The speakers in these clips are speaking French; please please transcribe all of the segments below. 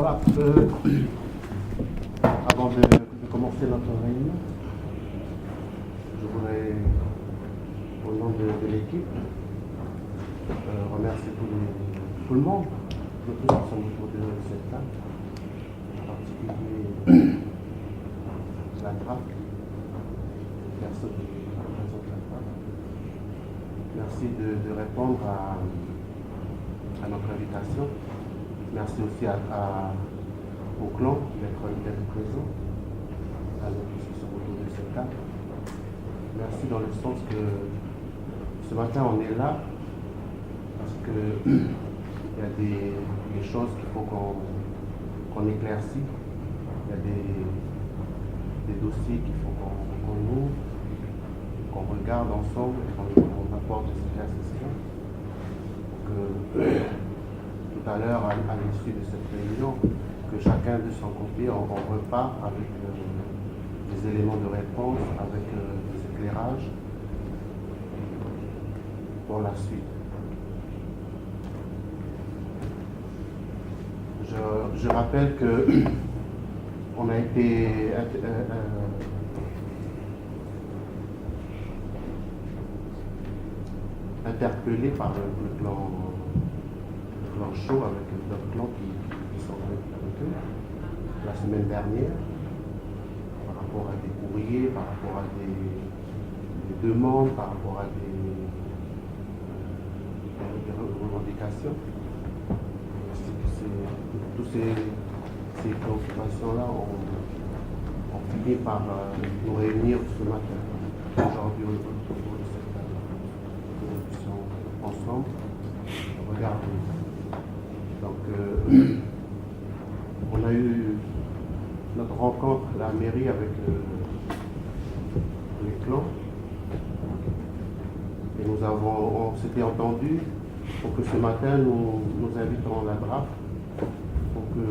Voilà, avant de commencer notre réunion, je voudrais, au nom de l'équipe, remercier tout le monde, nous tous qui sommes autour de cette table, en particulier la DRAC, personne qui représente la DRAC. Merci de répondre à notre invitation. Merci aussi au clan d'être présent, à nous tous qui sommes autour de cette table. Merci dans le sens que ce matin on est là parce que il y a des choses qu'il faut qu'on éclaircisse, il y a des dossiers qu'il faut qu'on ouvre, qu'on regarde ensemble et qu'on apporte des éclaircissements. Tout à l'heure, à l'issue de cette réunion, que chacun de son côté, on repart avec des éléments de réponse, avec des éclairages pour la suite. Je rappelle que on a été interpellé par le clan chaud avec d'autres clans qui sont avec eux la semaine dernière par rapport à des courriers, par rapport à des demandes, par rapport à des revendications. Toutes ces préoccupations-là ont fini par nous réunir ce matin, aujourd'hui autour de cette table, que nous puissions ensemble regarder. Donc, on a eu notre rencontre à la mairie avec les clans et on s'était entendu pour que ce matin nous invitons la DRAF pour que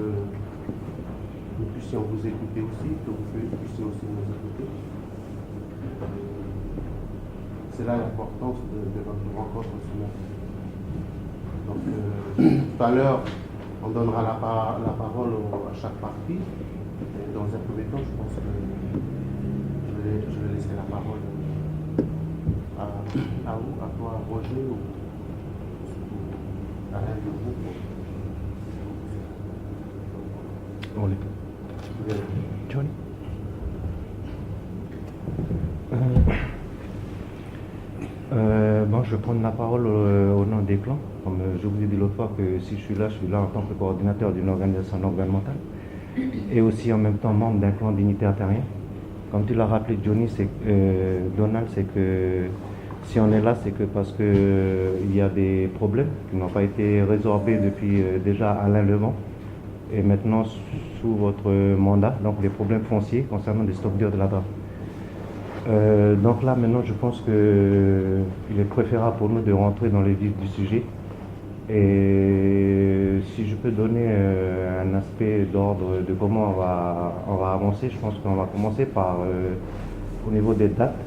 nous puissions vous écouter aussi, que vous puissiez aussi nous écouter. C'est là l'importance de notre rencontre ce matin. Donc, tout à l'heure, on donnera la parole à chaque partie. Et dans un premier temps, je pense que je vais laisser la parole à vous, à toi, Roger, ou à l'un de vous. Johnny. Bon, je vais prendre la parole au nom des clans. Comme je vous ai dit l'autre fois que si je suis là en tant que coordinateur d'une organisation non gouvernementale et aussi en même temps membre d'un clan dignitaire terrien. Comme tu l'as rappelé, Johnny, Donald, c'est que si on est là, c'est que parce qu'il y a des problèmes qui n'ont pas été résorbés depuis déjà Alain Levent et maintenant sous votre mandat, donc les problèmes fonciers concernant les stocks durs de la DRAF. Donc là, maintenant, je pense qu'il est préférable pour nous de rentrer dans le vif du sujet. Et si je peux donner un aspect d'ordre de comment on va avancer, je pense qu'on va commencer par, au niveau des dates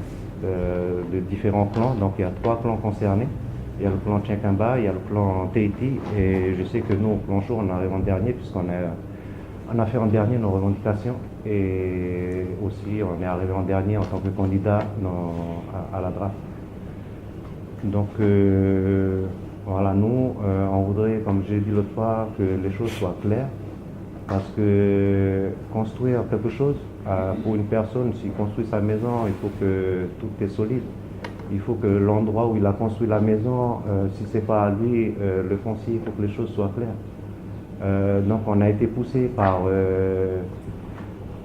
de différents clans. Donc il y a 3 clans concernés. Il y a le clan Tchinkamba, il y a le clan Tahiti, et je sais que nous, au clan Chaud, on arrive en dernier, puisqu'on a fait en dernier nos revendications, et aussi on est arrivé en dernier en tant que candidat à la DRAF. Donc voilà, nous, on voudrait, comme j'ai dit l'autre fois, que les choses soient claires, parce que construire quelque chose, pour une personne, s'il construit sa maison, il faut que tout est solide. Il faut que l'endroit où il a construit la maison, si ce n'est pas à lui, le foncier, il faut que les choses soient claires. Donc on a été poussé par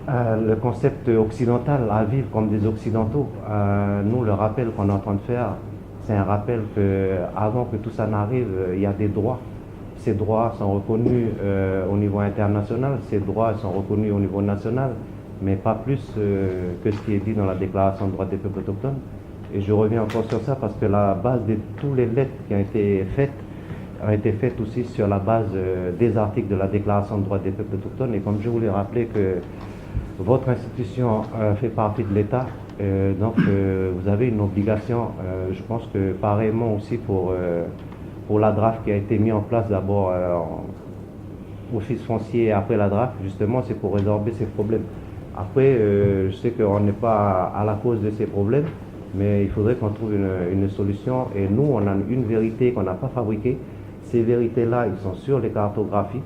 le concept occidental à vivre comme des occidentaux. Nous, le rappel qu'on est en train de faire, c'est un rappel qu'avant que tout ça n'arrive, il y a des droits. Ces droits sont reconnus au niveau international, ces droits sont reconnus au niveau national, mais pas plus que ce qui est dit dans la Déclaration des droits des peuples autochtones. Et je reviens encore sur ça parce que la base de toutes les lettres qui ont été faites aussi sur la base des articles de la Déclaration des droits des peuples autochtones. Et comme je voulais rappeler que votre institution fait partie de l'État, donc vous avez une obligation, je pense que pareillement aussi pour la DRAF qui a été mise en place d'abord office foncier après la draft, justement, c'est pour résorber ces problèmes. Après, je sais qu'on n'est pas à la cause de ces problèmes, mais il faudrait qu'on trouve une solution. Et nous, on a une vérité qu'on n'a pas fabriquée. Ces vérités-là, ils sont sur les cartographies.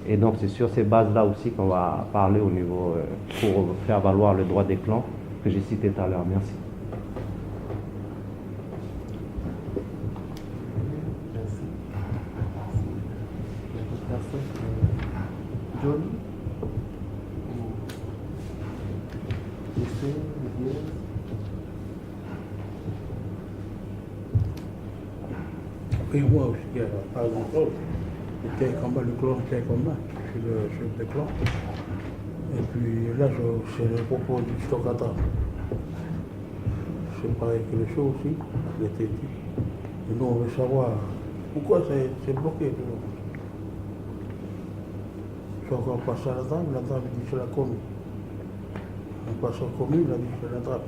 Et donc, c'est sur ces bases-là aussi qu'on va parler au niveau, pour faire valoir le droit des clans que j'ai cité tout à l'heure. Merci. Merci. Il y a d'autres personnes. Johnny? Monsieur, Diaz? Et moi aussi, il n'y a pas grand-chose. J'étais comme le clan, j'étais comme là. Je suis le chef de clan. Et puis là, c'est le propos du stockata. C'est pareil que le show aussi, il était dit. Et nous, on veut savoir pourquoi c'est bloqué toujours. Si on passe à la table dit c'est la commune. On passe aux communes, la dit c'est la table.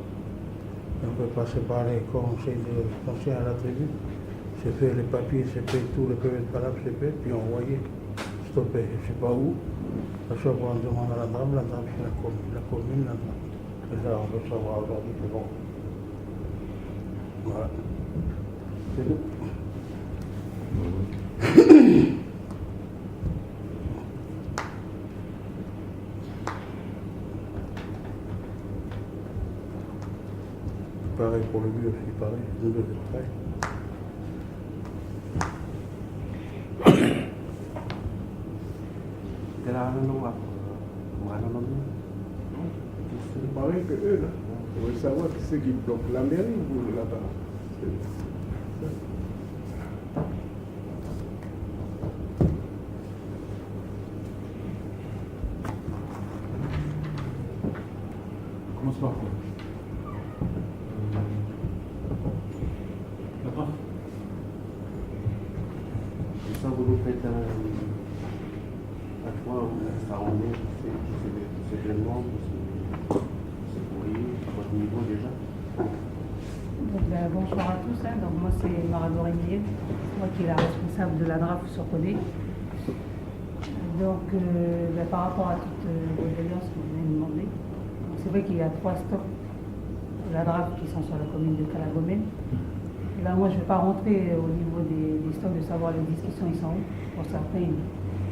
Et on peut passer par les conseils à la tribune. C'est fait les papiers, c'est fait tout, le PV de palabre, c'est fait, puis envoyé, stoppé, je ne sais pas où. À chaque fois, on demande à la table c'est la commune, la table. Et là, on veut savoir aujourd'hui, c'est bon. Voilà. C'est tout. Pareil pour le but aussi, pareil, nous deux c'est pareil. C'est pareil que eux, là. On veut savoir qui c'est qui bloque la mairie ou là-bas. Commence par quoi? La draft. Ça, vous nous faites à toi, ça en est, c'est événement, c'est courrier, à votre niveau déjà. Donc, bonsoir à tous. Donc, moi, c'est Mara Dorimier, moi qui est la responsable de la draft sur Codé. Donc, par rapport à toute les violences que vous venez de demander, c'est vrai qu'il y a 3 stocks de la draft qui sont sur la commune de Calagomène. Et là, moi, je ne vais pas rentrer au niveau des stocks de savoir les discussions, ils sont où. Pour certains,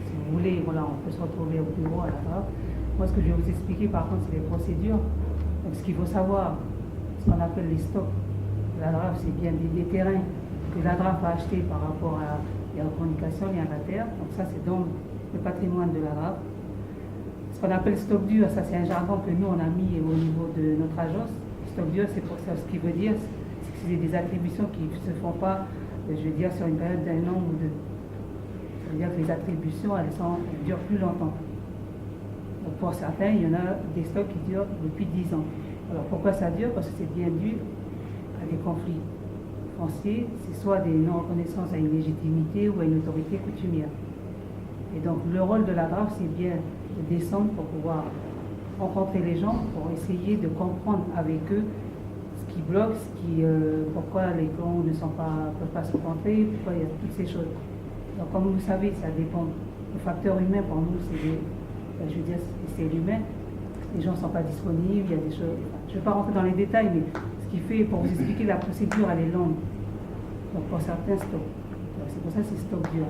si vous voulez, voilà, on peut se retrouver au bureau à la draft. Moi, ce que je vais vous expliquer, par contre, c'est les procédures. Donc, ce qu'il faut savoir, ce qu'on appelle les stocks de la draft, c'est bien des terrains que la draft a achetés par rapport à les revendications liées à la terre. Donc, ça, c'est dans le patrimoine de la draft. Ce qu'on appelle stock dur, ça, c'est un jargon que nous, on a mis au niveau de notre agence. Stock dur, c'est pour ça, ce qui veut dire, c'est que c'est des attributions qui ne se font pas, je veux dire, sur une période d'1 an ou 2. Ça veut dire que les attributions, elles durent plus longtemps. Donc pour certains, il y en a des stocks qui durent depuis 10 ans. Alors pourquoi ça dure? Parce que c'est bien dû à des conflits fonciers, c'est soit des non-reconnaissances à une légitimité ou à une autorité coutumière. Et donc le rôle de la draft, c'est bien de descendre pour pouvoir rencontrer les gens, pour essayer de comprendre avec eux ce qui bloque, pourquoi les clans ne peuvent pas se rencontrer, pourquoi il y a toutes ces choses. Donc comme vous savez, ça dépend. Le facteur humain pour nous, c'est l'humain. Les gens ne sont pas disponibles, il y a des choses. Je ne vais pas rentrer dans les détails, mais ce qui fait, pour vous expliquer, la procédure, elle est longue. Donc pour certains stocks. C'est pour ça que c'est stock dur.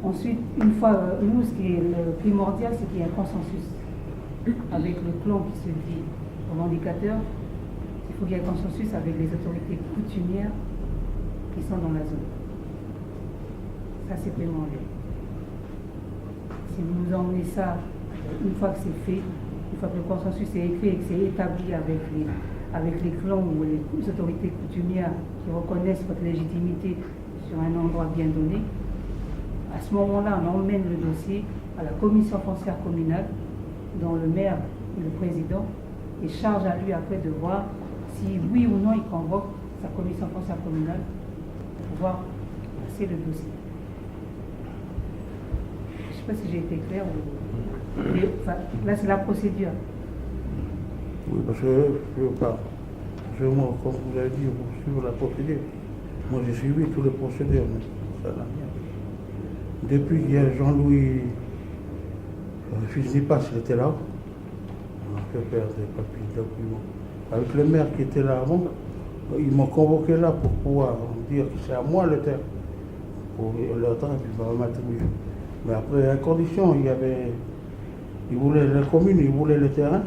Ensuite, une fois, nous, ce qui est le primordial, c'est qu'il y ait un consensus avec le clan qui se dit revendicateur. Il faut qu'il y ait un consensus avec les autorités coutumières qui sont dans la zone. Ça, c'est primordial. Si vous nous emmenez ça, une fois que c'est fait, une fois que le consensus est écrit et que c'est établi avec les clans ou les autorités coutumières qui reconnaissent votre légitimité sur un endroit bien donné, à ce moment-là, on emmène le dossier à la commission foncière communale, dont le maire et le président, et charge à lui après de voir si oui ou non il convoque sa commission foncière communale pour pouvoir passer le dossier. Je ne sais pas si j'ai été clair ou... Enfin, là, c'est la procédure. Oui, parce que je ne veux pas. Moi, comme vous l'avez dit, vous suivez la procédure. Moi, j'ai suivi toutes les procédures, mais ça n'a rien. Depuis hier, Jean-Louis, fils d'Ipas, il était là. On a fait faire des papiers, des documents. Avec le maire qui était là avant, ils m'ont convoqué là pour pouvoir dire que c'est à moi le terrain. Pour le terrain, puis il va m'attribuer. Mais après, à condition, ils voulaient la commune, ils voulaient le terrain.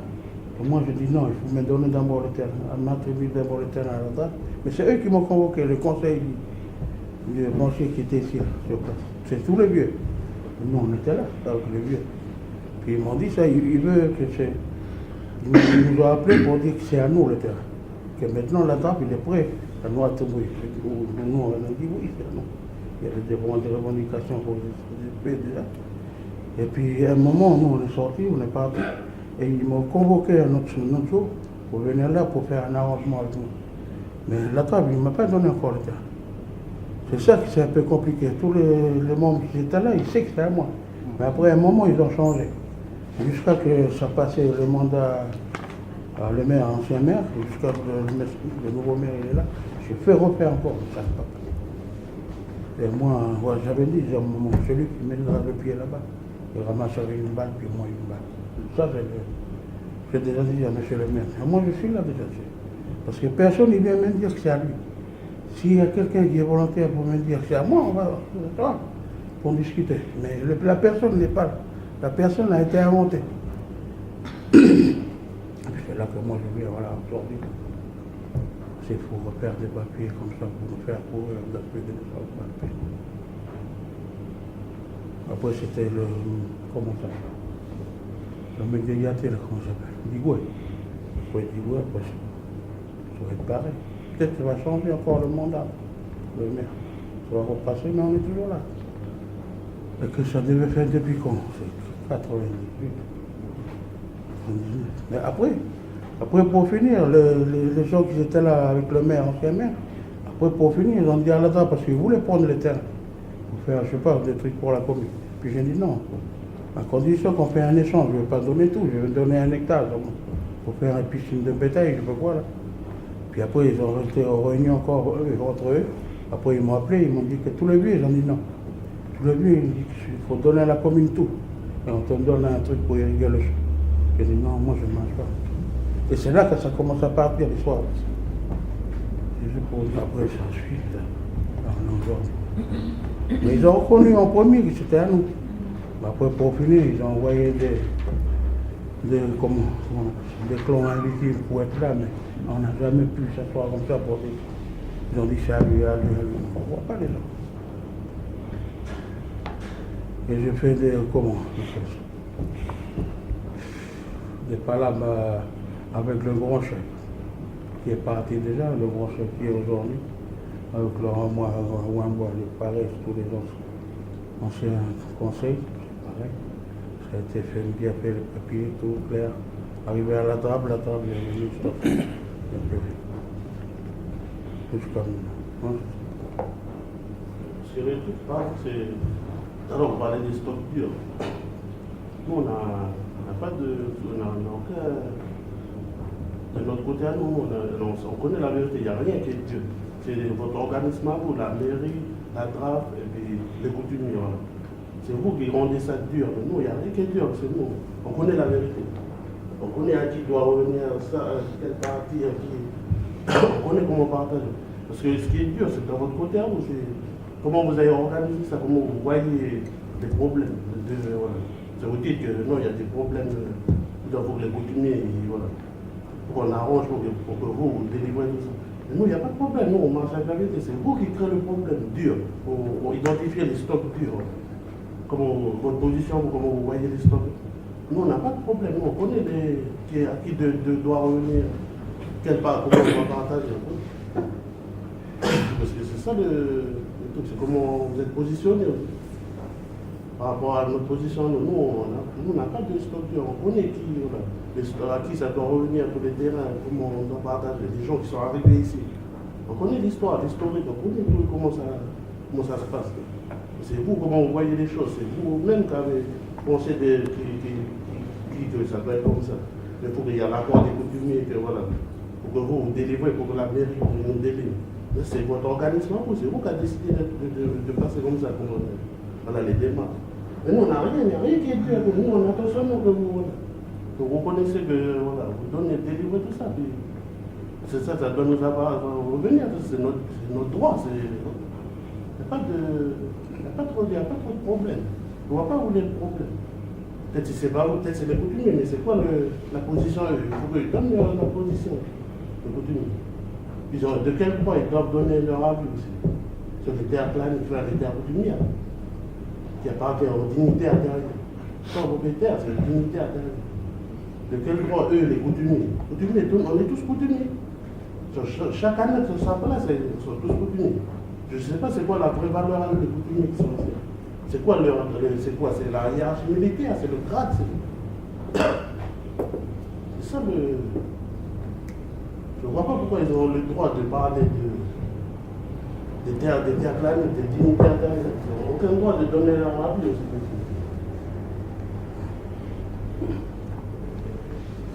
Et moi, je dis non, il faut me donner d'abord le terrain. On m'attribue d'abord le terrain à la date. Mais c'est eux qui m'ont convoqué, le conseil du banquier qui était ici, sur place. C'est tous les vieux. Nous, on était là, avec les vieux. Puis ils m'ont dit ça, ils veulent que c'est. Ils nous ont appelé pour dire que c'est à nous le terrain. Que maintenant, la trappe, il est prêt à nous attribuer. Nous, on a dit oui, c'est à nous. Il y avait des revendications pour les SP déjà. Et puis, à un moment, nous, on est sortis, on est partis. Et ils m'ont convoqué à notre jour pour venir là pour faire un arrangement avec nous. Mais la trappe, il ne m'a pas donné encore le terrain. C'est ça qui c'est un peu compliqué. Tous les membres qui étaient là, ils savent que c'était à moi. Mais après un moment, ils ont changé. Jusqu'à que ça passait le mandat à le maire, ancien maire, jusqu'à que le nouveau maire il est là, j'ai fait refaire encore, ça ne pas. Et moi, ouais, j'avais dit, celui qui mettra le pied là-bas, il ramasse avec une balle, puis moi une balle. Ça, j'ai déjà dit à monsieur le maire. Et moi, je suis là déjà. Parce que personne ne vient me dire que c'est à lui. S'il y a quelqu'un qui est volontaire pour me dire que c'est à moi, on va pour discuter. Mais la personne n'est pas là. La personne a été inventée. C'est là que moi je viens, voilà, aujourd'hui. C'est pour refaire des papiers comme ça, pour nous faire courir d'après des papiers. Après c'était le. Comment ça s'appelle? Le mec de Yaté, là, comment ça s'appelle? Digoué. Après Digoué, après ça va être pareil. Peut-être que ça va changer encore le mandat, le maire. Ça va repasser, mais on est toujours là. Et que ça devait faire depuis quand? C'est 98. Mais après pour finir, les gens qui étaient là avec le maire, ancien maire, après pour finir, ils ont dit à la date parce qu'ils voulaient prendre le terrain pour faire, je sais pas, des trucs pour la commune. Puis j'ai dit non, à condition qu'on fait un échange, je ne vais pas donner tout, je vais donner 1 hectare pour faire une piscine de bétail, je peux voir là. Puis après ils ont été en réunion encore entre eux, après ils m'ont appelé, ils m'ont dit que tous les vieux, ils ont dit non. Tous les vieux, ils ont dit qu'il faut donner à la commune tout. Et on te donne un truc pour irriguer le champ. J'ai dit non, moi je ne mange pas. Et c'est là que ça commence à partir l'histoire. C'est juste pour dire après ça suit, là. Mais ils ont reconnu en premier que c'était à nous. Mais après pour finir, ils ont envoyé des clans invités pour être là, mais on n'a jamais pu s'asseoir comme ça pour dire. Ils ont dit c'est à lui, à lui, à lui. On ne voit pas les gens. Et je fais des palabres avec le grand chef, qui est parti déjà, le grand chef qui est aujourd'hui, avec Laurent Wambois, le pareil, tous les anciens conseils, pareil. Ça a été fait, bien fait, le papier, tout clair. Arrivé à la table, il y a eu stop. Il n'y a plus rien. Tout comme. C'est le truc, c'est. Alors, on parlait des stocks durs. Nous, on n'a pas de. On n'a aucun. De notre côté à nous, on connaît la vérité, il n'y a rien qui est dur. C'est votre organisme à vous, la mairie, la DRAF et puis les coutumiers. Voilà. C'est vous qui rendez ça dur. Mais nous, il n'y a rien qui est dur, c'est nous. On connaît la vérité. On connaît à qui doit revenir, ça, quelle partie, à qui. On connaît comment partager. Parce que ce qui est dur, c'est de votre côté à vous. Comment vous avez organisé ça, comment vous voyez les problèmes. Voilà. Ça vous dit que non, il y a des problèmes dans les coutumiers. Voilà. Pour qu'on arrange, pour que vous délivrez tout ça. Mais nous, il n'y a pas de problème. Nous, on marche avec la vérité. C'est vous qui créez le problème dur pour identifier les stocks durs. Comment votre position, comment vous voyez les stocks. Nous, on n'a pas de problème. Nous, on connaît à qui doit revenir, quelle part, comment on va partager. Parce que c'est ça le truc, c'est comment vous êtes positionné. Par rapport à notre position, nous, on n'a pas de structure. On connaît à qui ça doit revenir, tous les terrains, comment on doit partager, les gens qui sont arrivés ici. On connaît l'histoire, l'historique, on connaît tout, comment ça se passe. C'est vous, comment vous voyez les choses. C'est vous-même qui avez pensé que ça doit être comme ça. Mais pour qu'il y ait l'accord des coutumiers, que voilà, pour que vous délivrez, pour que la mairie nous délivre. C'est votre organisme, c'est vous qui avez décidé de passer comme ça. Voilà, les démarches. Mais nous, on n'a rien, il n'y a rien qui est dur. Nous, on attend seulement que vous reconnaissez que voilà, vous donnez, délivrez tout ça. Puis, c'est ça, ça doit nous avoir revenir. C'est notre droit. Il n'y a pas trop de problème. On ne va pas rouler le problème. Peut-être que c'est pas vous, peut-être c'est les coutumiers, mais c'est quoi la position? Il faut qu'ils donnent la position, les coutumiers. De quel point ils doivent donner leur avis aussi sur les terres planifiées, les terres coutumières, qui appartiennent aux dignités intérieures. Sans propriétaire, c'est les dignités intérieures. De quel droit eux, les coutumiers? On est tous coutumiers. Sur chaque année sur sa place, ils sont tous coutumiers. Je ne sais pas c'est quoi la vraie valeur des coutumiers qui sont ici. C'est quoi c'est la hiérarchie militaire, c'est le grade, c'est ça le. Je ne vois pas pourquoi ils ont le droit de parler des terres planiques, des dignités intérieures. Ils n'ont aucun droit de donner leur avis aussi.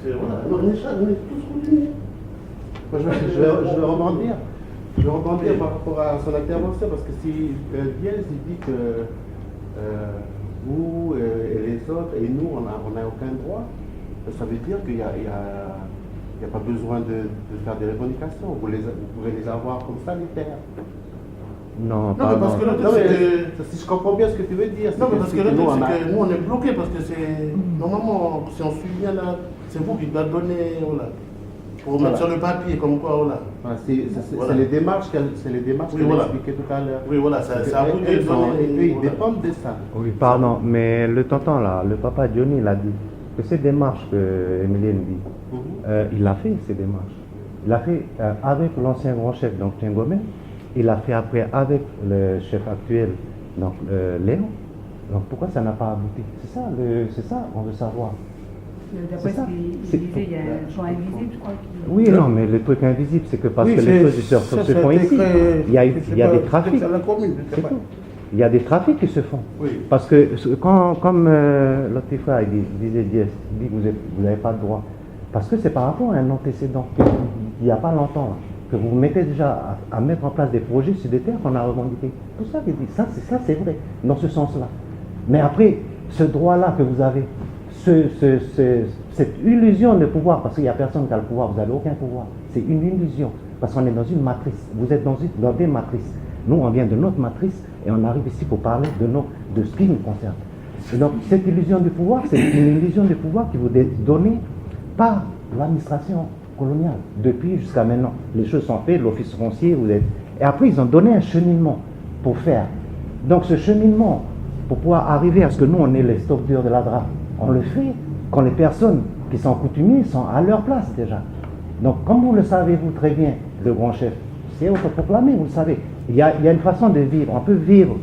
Voilà, on est tous coutumiers. Je vais rebondir. Je vais rebondir par rapport à son intervention, parce que si Biels dit que vous et les autres, et nous, on n'a aucun droit, ça veut dire qu'il n'y a pas besoin de faire des revendications. Vous pouvez les avoir comme ça, les terres. Non, mais parce que non, si je comprends bien ce que tu veux dire, non, mais parce que le truc, c'est que nous, on est bloqués, parce que c'est. Normalement, si on suit bien là, c'est vous qui doit donner. Voilà. Pour mettre sur le papier, comme quoi, voilà. C'est les démarches qu'elle expliquait tout à l'heure. Oui, voilà, c'est à vous de donner. Ils dépendent de ça. Oui, pardon, mais le tonton là, le papa Johnny, il a dit que ces démarches que Emilienne dit, il a fait ces démarches. Il a fait avec l'ancien grand chef, donc Tchengomé. Il a fait après avec le chef actuel, donc Léon. Donc pourquoi ça n'a pas abouti? C'est ça, on veut savoir. D'après ce qu'il disait, il y a un champ invisible, je crois. Oui, non, mais le truc invisible, c'est que parce que les choses se font ici, il y a des trafics. C'est tout. Il y a des trafics qui se font. Oui. Parce que, comme l'autre frère disait, il dit que vous n'avez pas le droit. Parce que c'est par rapport à un antécédent, il n'y a pas longtemps, là, que vous mettez déjà à mettre en place des projets sur des terres qu'on a revendiquées. Tout ça, c'est vrai, dans ce sens-là. Mais après, ce droit-là que vous avez, cette illusion de pouvoir, parce qu'il n'y a personne qui a le pouvoir, vous n'avez aucun pouvoir, c'est une illusion, parce qu'on est dans une matrice, vous êtes dans des matrices. Nous, on vient de notre matrice et on arrive ici pour parler de ce qui nous concerne. Et donc, cette illusion de pouvoir, c'est une illusion de pouvoir qui vous est donnée par l'administration coloniale, depuis jusqu'à maintenant. Les choses sont faites, l'office foncier, et après, ils ont donné un cheminement pour faire. Donc, ce cheminement, pour pouvoir arriver à ce que nous, on est les structures de la DRA, on le fait quand les personnes qui sont coutumiers sont à leur place déjà. Donc, comme vous le savez, vous très bien, le grand chef, c'est autoproclamé, vous le savez. Il y a une façon de vivre. On peut vivre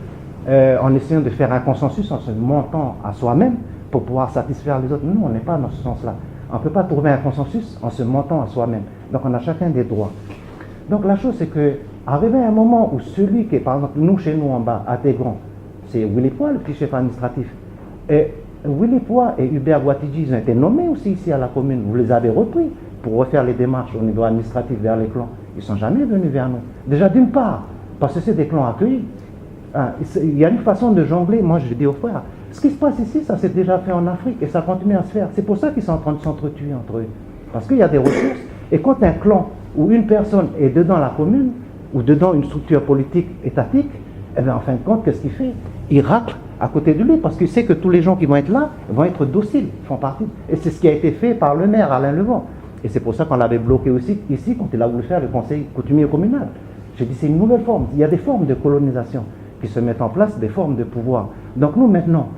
en essayant de faire un consensus, en se montant à soi-même pour pouvoir satisfaire les autres. Nous, on n'est pas dans ce sens-là. On ne peut pas trouver un consensus en se montant à soi-même. Donc, on a chacun des droits. Donc, la chose, c'est que, arrivé à un moment où celui qui est, par exemple, nous, chez nous en bas, à Tégron, c'est Willy Poix, le petit chef administratif. Et Willy Poix et Hubert Guatidji, ils ont été nommés aussi ici à la commune. Vous les avez repris pour refaire les démarches au niveau administratif vers les clans. Ils ne sont jamais venus vers nous. Déjà, d'une part, parce que c'est des clans accueillis. Il y a une façon de jongler. Moi, je dis aux frères, ce qui se passe ici, ça s'est déjà fait en Afrique et ça continue à se faire. C'est pour ça qu'ils sont en train de s'entretuer entre eux. Parce qu'il y a des ressources. Et quand un clan ou une personne est dedans la commune, ou dedans une structure politique étatique, eh bien, en fin de compte, qu'est-ce qu'il fait? Il racle à côté de lui parce qu'il sait que tous les gens qui vont être là vont être dociles, font partie. Et c'est ce qui a été fait par le maire Alain Levent. Et c'est pour ça qu'on l'avait bloqué aussi ici quand il a voulu faire le conseil coutumier communal. J'ai dit c'est une nouvelle forme. Il y a des formes de colonisation qui se mettent en place, des formes de pouvoir. Donc nous maintenant,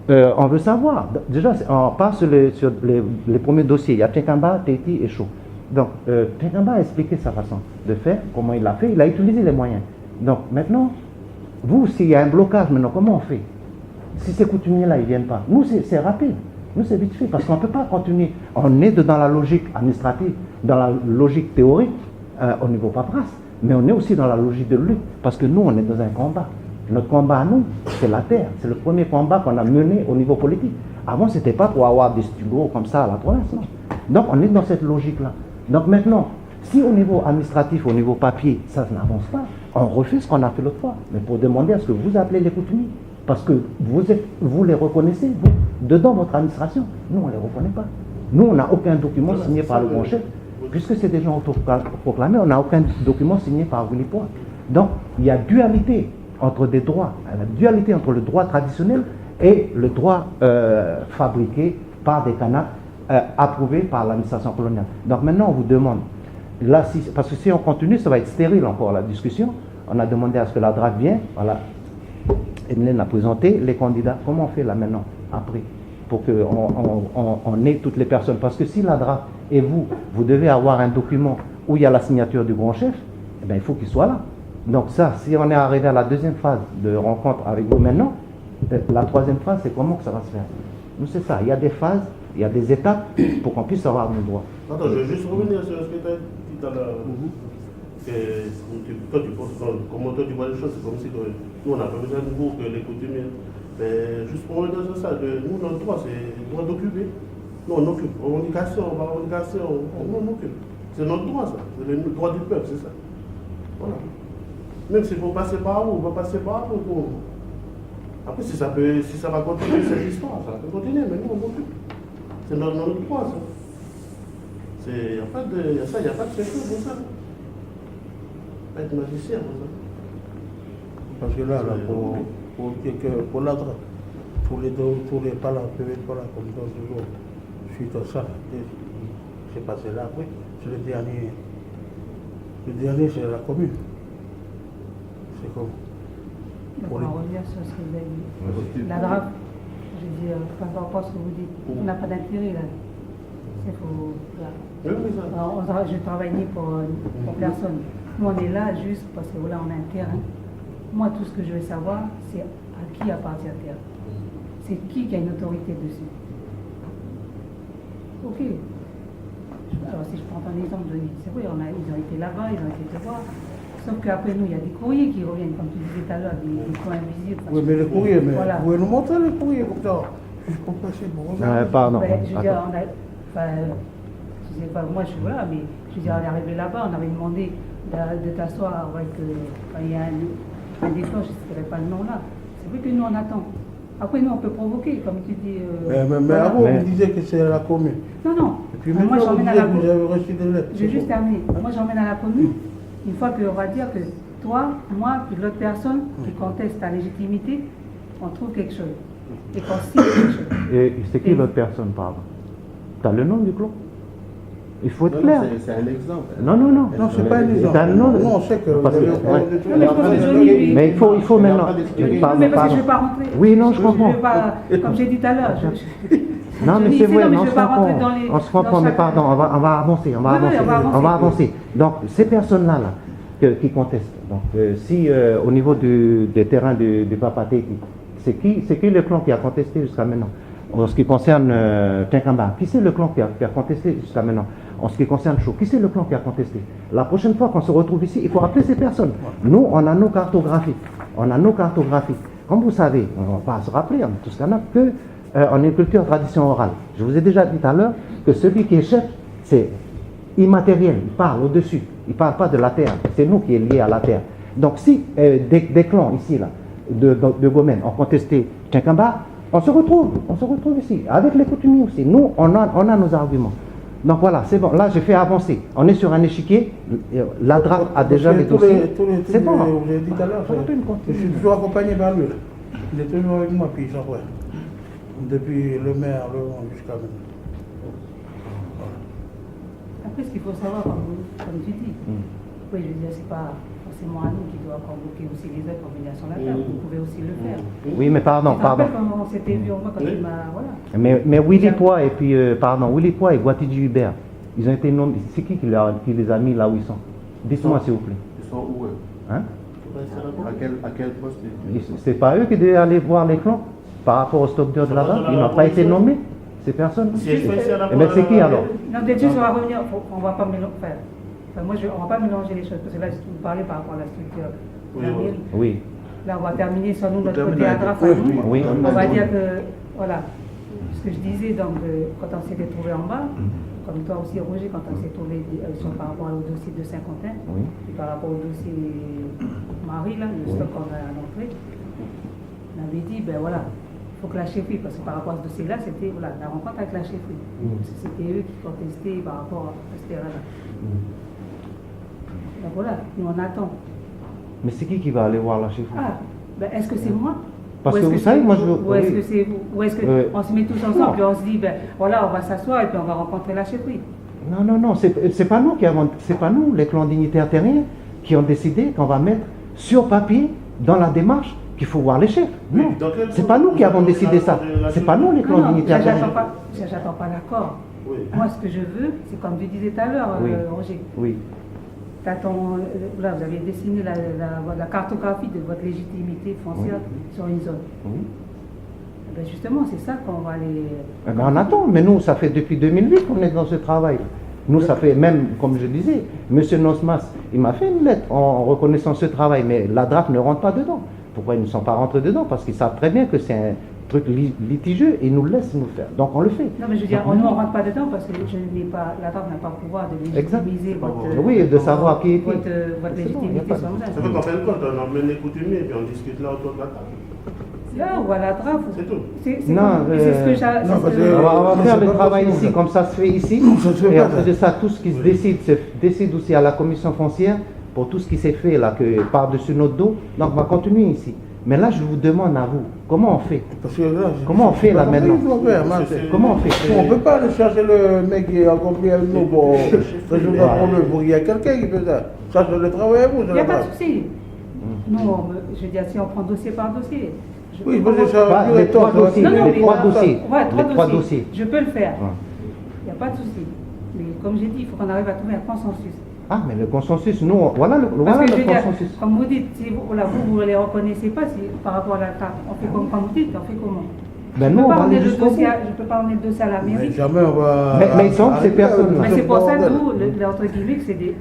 on veut savoir. Déjà, on part sur les premiers dossiers. Il y a Tenkamba, Teiti et Chou. Donc Tenkamba a expliqué sa façon de faire, comment il l'a fait. Il a utilisé les moyens. Donc maintenant, vous, s'il y a un blocage maintenant, comment on fait? Si ces coutumiers-là, ils ne viennent pas. Nous, c'est rapide. Nous, c'est vite fait. Parce qu'on ne peut pas continuer. On est dans la logique administrative, dans la logique théorique, au niveau paperasse. Mais on est aussi dans la logique de lutte. Parce que nous, on est dans un combat. Notre combat à nous, c'est la terre. C'est le premier combat qu'on a mené au niveau politique. Avant, ce n'était pas pour avoir des studios comme ça à la province, non. Donc, on est dans cette logique-là. Donc maintenant, si au niveau administratif, au niveau papier, ça n'avance pas, on refait ce qu'on a fait l'autre fois. Mais pour demander à ce que vous appelez les coutumiers. Parce que vous les reconnaissez, vous, dedans votre administration. Nous, on ne les reconnaît pas. Nous, on n'a aucun document signé par le grand chef. Puisque c'est des gens autoproclamés, on n'a aucun document signé par Willy Poix. Donc, il y a dualité entre des droits, la dualité entre le droit traditionnel et le droit fabriqué par des Kanaks approuvés par l'administration coloniale. Donc maintenant, on vous demande, là, parce que si on continue, ça va être stérile encore la discussion. On a demandé à ce que la DRAC vienne, voilà. Emeline a présenté les candidats. Comment on fait là maintenant, après, pour qu'on ait toutes les personnes? Parce que si la DRAC et vous devez avoir un document où il y a la signature du grand chef, eh bien, il faut qu'il soit là. Donc ça, si on est arrivé à la deuxième phase de rencontre avec vous maintenant, la troisième phase, c'est comment que ça va se faire? Nous, c'est ça. Il y a des phases, il y a des étapes pour qu'on puisse avoir nos droits. Attends, je vais juste revenir sur ce que tu as dit tout à l'heure. Toi, tu penses, comment toi tu vois les choses, c'est comme si nous, on n'a pas besoin de vous que les coutumiers. Mais juste pour revenir sur ça, nous, notre droit, c'est le droit d'occuper. Nous, on occupe. Revendication, on occupe. C'est notre droit, ça. C'est le droit du peuple, c'est ça. Voilà. Même s'il faut passer par où, on va passer par où. Après, si ça va continuer cette histoire, ça peut continuer, mais nous, on occupe. C'est notre droit, ça. Il n'y a pas de secret pour ça. Pas être magicien pour ça. Parce que là pour la DRAC, tous les pas là, comme dans toujours, suite à ça, c'est passé là après. C'est le dernier. Le dernier, c'est la commune. C'est comme. On va revenir sur ce que vous avez dit. La DRAC, je veux dire, par rapport à ce que vous dites, on n'a pas d'intérêt là. C'est faux. Je ne travaille ni pour personne. Nous, on est là juste parce que voilà, on a un terrain. Moi, tout ce que je veux savoir, c'est à qui appartient le terrain. C'est qui a une autorité dessus. Ok. Alors, si je prends un exemple, c'est vrai, ils ont été là-bas, ils ont été te voir. Sauf qu'après nous, il y a des courriers qui reviennent, comme tu disais tout à l'heure, des coins invisibles. Oui, mais les courriers, mais voilà. vous pouvez nous montrer les courriers comme ça. Je peux passer pour Pardon. Ben, je veux dire, je sais pas, moi je suis là, mais je veux dire, on est arrivé là-bas, on avait demandé de t'asseoir avec. Il y a un déclenche, je ne sais pas le nom là. C'est vrai que nous on attend. Après, nous on peut provoquer, comme tu dis. Mais voilà. avant, vous disiez que c'est la commune. Non, non. Et puis Moi maintenant, j'emmène à vous la disiez que vous commune. avez reçu des lettres. Je vais juste terminer. Moi j'emmène à la commune. Une fois qu'on va dire que toi, moi, puis l'autre personne qui conteste ta légitimité, on trouve quelque chose. Et qu'on signe quelque chose. Et c'est qui l'autre personne, pardon? Tu as le nom du clan? Il faut être clair. C'est un exemple. Non, c'est pas un exemple. T'as le nom? Non, on sait que Parce vous que- avez ouais. Non, mais je pense que Johnny, lui. Mais il faut maintenant. Mais parce que je ne vais pas rentrer. Oui, non, je comprends. Je vais pas, comme j'ai dit tout à l'heure. Non, mais Johnny, c'est vrai, non, mais on je se vais pas rentrer comprend. dans les. On se comprend, dans mais chaque- pardon, on va avancer. On va Oui, oui, avancer. on va avancer. Donc, ces personnes-là, qui contestent, donc, si au niveau des terrains de Papaté, c'est qui le clan qui a contesté jusqu'à maintenant? En ce qui concerne Tinkamba, qui c'est le clan qui a contesté jusqu'à maintenant? En ce qui concerne Chou, qui c'est le clan qui a contesté? La prochaine fois qu'on se retrouve ici, il faut rappeler ces personnes. Nous, on a nos cartographies. Comme vous savez, on va pas se rappeler, on est tous canapes, que on a une culture tradition orale. Je vous ai déjà dit tout à l'heure que celui qui est chef, c'est immatériel, il parle au-dessus, il ne parle pas de la terre, c'est nous qui est lié à la terre. Donc si des clans ici, là, de Gomen ont contesté Tinkamba, on se retrouve ici, avec les coutumiers aussi. Nous, on a nos arguments. Donc voilà, c'est bon, là j'ai fait avancer. On est sur un échiquier, la DRAC a déjà les dossiers. C'est bon. Vous l'avez dit tout à l'heure, je suis toujours accompagné par lui. Il est toujours avec moi, puis j'en vois. Depuis le maire, jusqu'à maintenant. Après, ce qu'il faut savoir, comme tu dis, oui, je veux dire, c'est pas forcément à nous qui doit convoquer aussi les autres pour venir sur la table. Vous pouvez aussi le faire. Oui, mais pardon. Tu te rappelles quand on s'était vu, quand il m'a. Voilà. Mais Willy Poix et puis, Willy Poix et Guatidji Hubert, ils ont été nommés. C'est qui les a mis là où ils sont? Dites-moi s'il vous plaît. Ils sont où eux? Hein? À quel poste? C'est pas eux qui devaient aller voir les clans par rapport au stockeur de là-bas? Ils n'ont pas été nommés, ces personnes? Mais c'est qui alors? Non, peut-être juste on va revenir, on ne va pas mélanger. Enfin, moi, on va pas mélanger les choses, parce que là, vous parlez par rapport à la structure de la mairie. Oui. Là, on va terminer sur nous, notre côté à DRAC, à nous. Oui. On va dire que, voilà, ce que je disais, donc, quand on s'était trouvé en bas, comme toi aussi, Roger, quand on s'est trouvé par rapport au dossier de Saint-Quentin, et par rapport au dossier Marie, là, le stock qu'on a à l'entrée, On avait dit, ben voilà, il faut que la chefferie, parce que par rapport à ce dossier-là, c'était voilà, la rencontre avec la chefferie. C'était eux qui contestaient par rapport à ce terrain-là. Donc voilà, nous on attend. Mais c'est qui va aller voir la chefferie? Ah, ben est-ce que c'est moi? Parce Ou que est-ce vous savez, c'est- moi je... Ou est-ce oui. que c'est vous? Ou est-ce qu'on se met tous ensemble, puis on se dit, ben voilà, on va s'asseoir et puis on va rencontrer la chefferie? Non, c'est pas nous qui avons, c'est pas nous, les clans dignitaires terriens, qui ont décidé qu'on va mettre sur papier, dans la démarche, qu'il faut voir les chefs. Oui, Non, dans quel c'est sens pas nous qui vous avons avez décidé ça. la C'est pas nous les Non, clans non, dignitaires terriens. j'attends pas l'accord. Oui. Moi, ce que je veux, c'est comme je disais tout à l'heure, Oui. Roger. Oui. Là, vous avez dessiné la cartographie de votre légitimité foncière sur une zone. Oui. Ben justement, c'est ça qu'on va aller. Eh ben, on attend, mais nous, ça fait depuis 2008 qu'on est dans ce travail. Nous, ça fait même, comme je disais, M. Nosmas, il m'a fait une lettre en reconnaissant ce travail, mais la DRAF ne rentre pas dedans. Pourquoi ils ne sont pas rentrés dedans? Parce qu'ils savent très bien que c'est un truc litigieux et ils nous laissent nous faire. Donc on le fait. Non, mais je veux dire, nous, on ne rentre pas dedans parce que la DRAF n'a pas le pouvoir de Exact. légitimiser votre, Oui, de savoir qui est qui. votre C'est bon, y a légitimité pas de- sur le Ça fait qu'en fin de compte, on emmène les coutumiers et puis on discute là autour de la table. Là, ou à la DRAF. C'est tout. C'est Non, c'est ce que j'ai. non, parce que- On va Mais faire c'est le pas travail possible, ici, ça. comme ça se fait ici. Ça se fait Et pas, après ça. de ça, tout ce qui se décide, se décide aussi à la commission foncière pour tout ce qui s'est fait là, que par-dessus notre dos. Donc on va continuer ici. Mais là, je vous demande à vous, comment on fait? Parce que là, Comment on fait, là, maintenant? Comment on fait? On ne peut pas aller chercher le mec qui est accompli avec nous pour résoudre un problème. Il y a quelqu'un qui fait ça. Ça, c'est le travail à vous. Il n'y a pas de souci. Nous, je veux dire, si on prend dossier par dossier. Oui, parce que ça va Bah, durer les trois tant, ça va dossiers, Non, non, les mais trois là, dossiers. Ouais, Les trois dossiers. Je peux le faire. Ouais. Il n'y a pas de souci. Mais comme j'ai dit, il faut qu'on arrive à trouver un consensus. Ah, mais le consensus, nous, voilà le, Parce voilà que je le veux dire, consensus. comme vous dites, si vous ne les reconnaissez pas par rapport à la carte, on fait comme quand vous dites, on fait comment? Ben Je nous, peux on pas va aller emmener le jusqu'au dossier bout. je ne peux pas emmener le dossier à la Mais mairie. jamais on va. Mais ils sont ces personnes-là. Mais c'est pour ça bordel. que vous, entre guillemets, que c'est des.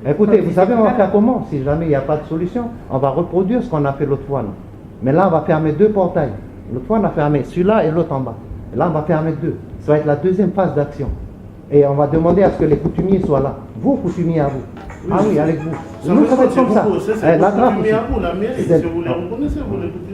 Écoutez, vous savez, on va faire comment? Si jamais il n'y a pas de solution, on va reproduire ce qu'on a fait l'autre fois. Nous. Mais là, on va fermer deux portails. L'autre fois, on a fermé celui-là et l'autre en bas. Et là, on va fermer deux. Ça va être la deuxième phase d'action. Et on va demander à ce que les coutumiers soient là. Vos coutumiers à vous. Ah oui, avec vous. Nous, ça va être comme ça. C'est La vous DRAF coutumier aussi. à vous, la mairie. C'est- Si vous les reconnaissez, vous les coutumiers.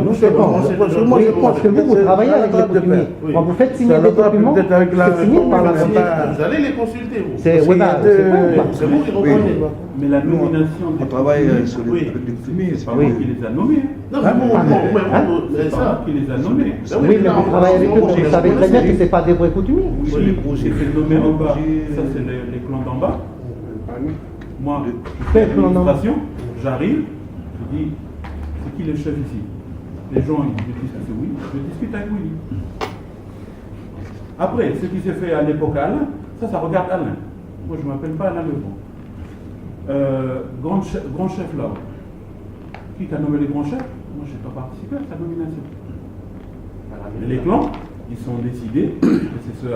Nous, c'est bon. Parce que moi, Oui, je pense parce que vous, vous travaillez avec les coutumiers. Oui. Quand vous faites signer Ça des va documents, peut-être avec la- c'est signé par la la- société. Vous allez les consulter, vous. C'est Parce ouais, qu'il y a bah, deux- c'est bon, ou pas? C'est vous qui reprenez. Mais la nomination On des travaille coutumiers, sur Oui. avec des coutumiers, c'est c'est pas Oui. moi qui les a nommés. Non, mais vous, c'est C'est pas ça. moi qui les a nommés. Oui, mais vous travaillez avec eux, donc vous savez très bien que ce n'est pas des vrais coutumiers. sur les projets. J'ai fait nommer en bas, ça c'est les clans d'en bas. Moi, je fais Faites clan d'en bas. l'administration, j'arrive, je dis, c'est qui le chef ici? Les gens ils disent que c'est oui, je discute avec Willy. Après, ce qui s'est fait à l'époque à Alain, ça regarde Alain. Moi je ne m'appelle pas Alain Levon. Grand chef là, qui t'a nommé les grands chefs? Moi je n'ai pas participé à sa nomination. Et les clans, ils sont décidés, et c'est ce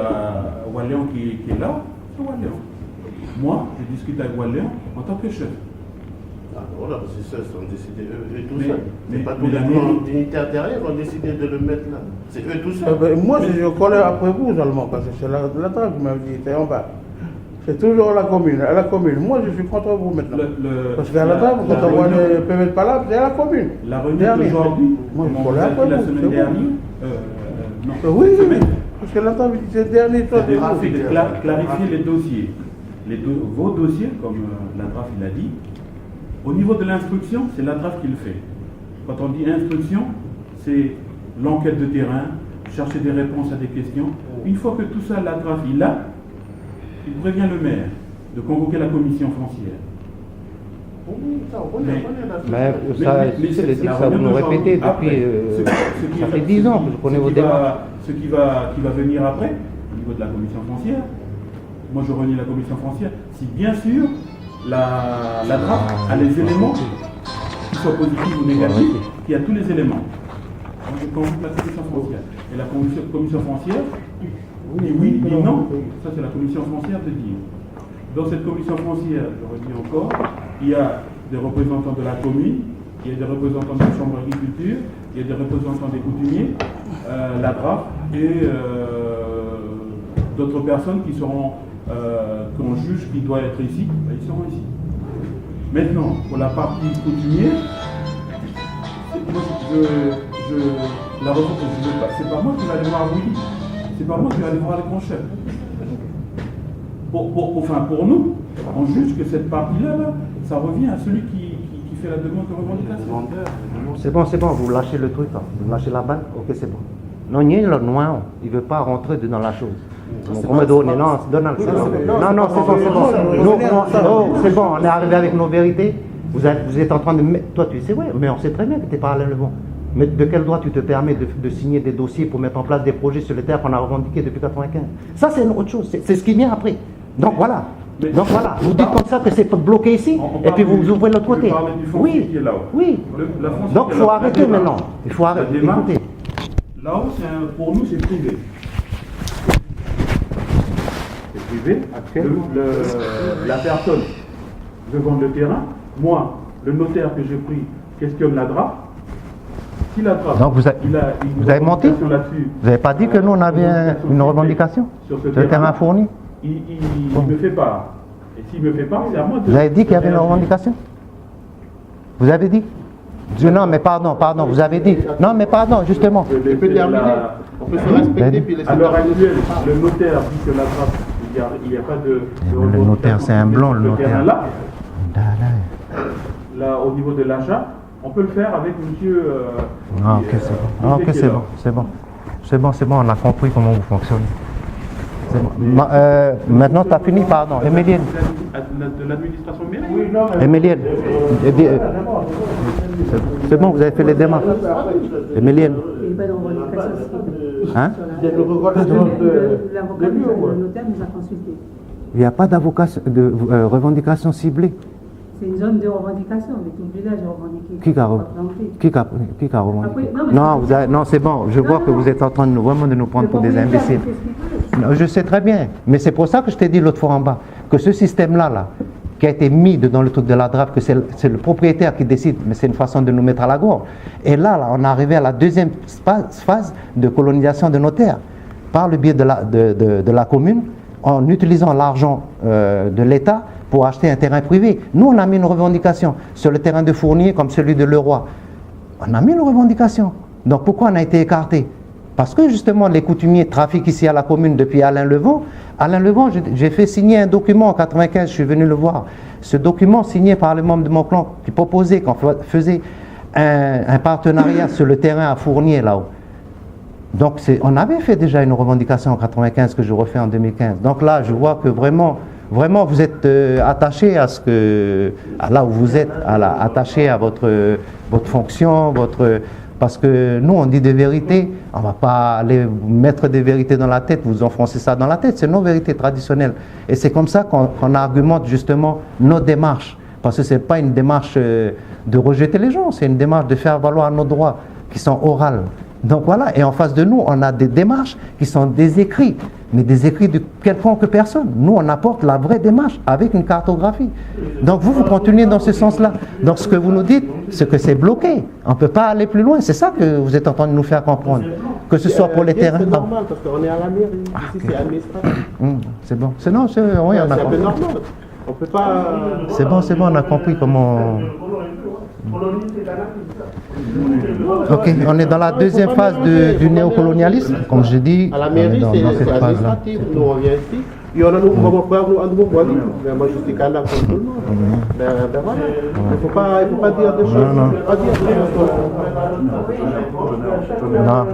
Walléon qui est là, c'est Walléon. Moi, je discute avec Walléon en tant que chef. Ah, voilà, parce que ça, ils ont décidé eux tout Mais- seuls. mais- C'est pas mais tous les la clans mairie- dignitaires derrière qui ont décidé de le mettre là. C'est eux tout seuls. Moi, je connais après vous seulement, parce que c'est la DRAF qui m'a dit, c'est en bas. C'est toujours la commune, à la commune. Moi, je suis contre vous maintenant. Parce qu'à la DRAF, quand on voit les PV de Palab, c'est à la commune. La réunion Dernier. d'aujourd'hui, Moi, je on connais l'a après fait la vous, semaine c'est vous. dernière. Non, Oui, cette semaine. parce que la DRAF, c'est le dernier choix de C'est vous. de clarifier les dossiers. Vos dossiers, comme la DRAF il a dit, au niveau de l'instruction, c'est la DRAF qui le fait. Quand on dit instruction, c'est l'enquête de terrain, chercher des réponses à des questions. Une fois que tout ça, la DRAF il a, il prévient le maire de convoquer la commission foncière. Oui, ça, on connaît, Mais- on connaît la Mais Mais- ça, mais c'est c'est le la dire, ça vous réunion nous d'aujourd'hui. répétez Après, depuis. Ça fait 10 ans que je connais vos débats. Ce qui va venir après, au niveau de la commission foncière, moi je renie la commission foncière, si bien sûr la DRAF a les éléments, qu'ils soient positifs ou négatifs, qui a tous les éléments. Moi je convoque la commission foncière. Et la commission foncière dit oui, dit non, ça c'est la commission foncière de dire. Dans cette commission foncière, je redis encore, il y a des représentants de la commune, il y a des représentants de la chambre d'agriculture, il y a des représentants des coutumiers, la DRAF et d'autres personnes qui seront, qu'on juge qui doit être ici, ben, ils seront ici. Maintenant, pour la partie coutumier, moi, je la refonte, c'est pas moi qui vais aller voir Willy, c'est pas moi qui vais aller voir les grands chefs. Pour nous, on juge que cette partie-là, là, ça revient à celui qui fait la demande de revendication. C'est bon, vous lâchez le truc, hein. Vous lâchez la balle, ok, c'est bon. Non, il y a le noir, il ne veut pas rentrer dans la chose. Donc, on me donne, non, Donald, c'est bon. Non, c'est bon. C'est bon, on est arrivé avec nos vérités. Vous êtes en train de mettre. Toi, tu sais, ouais, mais on sait très bien que tu n'es pas Alain Levon. Mais de quel droit tu te permets de signer des dossiers pour mettre en place des projets sur les terres qu'on a revendiqués depuis 1995? Ça, c'est une autre chose. C'est ce qui vient après. Donc voilà. Vous dites comme ça que c'est bloqué ici, et puis vous ouvrez l'autre côté. Oui. Donc il faut arrêter maintenant. Il faut arrêter. Écoutez. Là-haut, pour nous, c'est privé. C'est privé. La personne veut vendre le terrain. Moi, le notaire que j'ai pris questionne la DRAF. Si la DRAF, donc vous avez menti? Vous n'avez pas dit que nous, on avait une revendication sur le terrain fourni? Il me fait part. Et s'il me fait part, c'est à moi de... Vous avez dit qu'il y avait une revendication? Vous avez dit? Non, mais pardon, vous avez dit. Non, mais pardon, justement. On peut terminer. On peut se respecter puis laisser. À l'heure actuelle, le notaire dit que la DRAF, il n'y a pas de... Le notaire, c'est un blanc, le notaire. Là, au niveau de l'achat, on peut le faire avec monsieur... C'est bon, on a compris comment vous fonctionnez. Maintenant, tu as fini, pardon. Émilienne. De l'administration mairie. Oui, non, mais... Émilienne. C'est bon, vous avez fait les démarches. Émilienne. Il n'y a pas de revendication ciblée. Hein? L'avocat du notaire nous a consultés. Il n'y a pas de revendication ciblée. C'est une zone de revendication, mais tout le village est revendiqué. Qui a revendiqué? Non, c'est bon. Je vois que vous êtes en train de nous prendre pour des imbéciles. Non, je sais très bien. Mais c'est pour ça que je t'ai dit l'autre fois en bas, que ce système-là, qui a été mis dans le truc de la DRAF, que c'est le propriétaire qui décide, mais c'est une façon de nous mettre à la gorge. Et là, on est arrivé à la deuxième phase de colonisation de nos terres, par le biais de la commune, en utilisant l'argent de l'État pour acheter un terrain privé. Nous, on a mis une revendication sur le terrain de Fournier comme celui de Leroy. On a mis une revendication. Donc pourquoi on a été écarté? Parce que justement, les coutumiers trafiquent ici à la commune depuis Alain Levon. Alain Levon, j'ai fait signer un document en 1995, je suis venu le voir. Ce document signé par les membres de mon clan qui proposait qu'on faisait un partenariat sur le terrain à Fournier là-haut. Donc on avait fait déjà une revendication en 1995 que je refais en 2015. Donc là, je vois que vraiment vous êtes attaché à là où vous êtes, attaché à votre fonction, parce que nous, on dit des vérités, on ne va pas aller mettre des vérités dans la tête, vous enfoncez ça dans la tête, c'est nos vérités traditionnelles. Et c'est comme ça qu'on argumente justement nos démarches, parce que ce n'est pas une démarche de rejeter les gens, c'est une démarche de faire valoir nos droits qui sont orales. Donc voilà, et en face de nous, on a des démarches qui sont des écrits, mais des écrits de quelconque personne. Nous, on apporte la vraie démarche avec une cartographie. Donc vous continuez dans ce sens-là. Donc ce que vous nous dites, c'est que c'est bloqué. On ne peut pas aller plus loin. C'est ça que vous êtes en train de nous faire comprendre. Que ce soit pour les terrains. C'est normal, parce qu'on est à la mairie. Ici, c'est administratif. C'est bon. C'est non, oui, on a un compris. peu normal. On peut pas... C'est bon, on a compris comment... Ok, on est dans la deuxième phase du néocolonialisme, comme je dis. À la mairie, dans cette c'est phase-là. administratif. Nous, on vient ici. Il y en a nous, on va faire un nouveau bois. Mais moi, je suis candidat comme tout le monde. Ben voilà. Il ne faut pas dire des choses. Non. Il faut pas dire des choses. Non.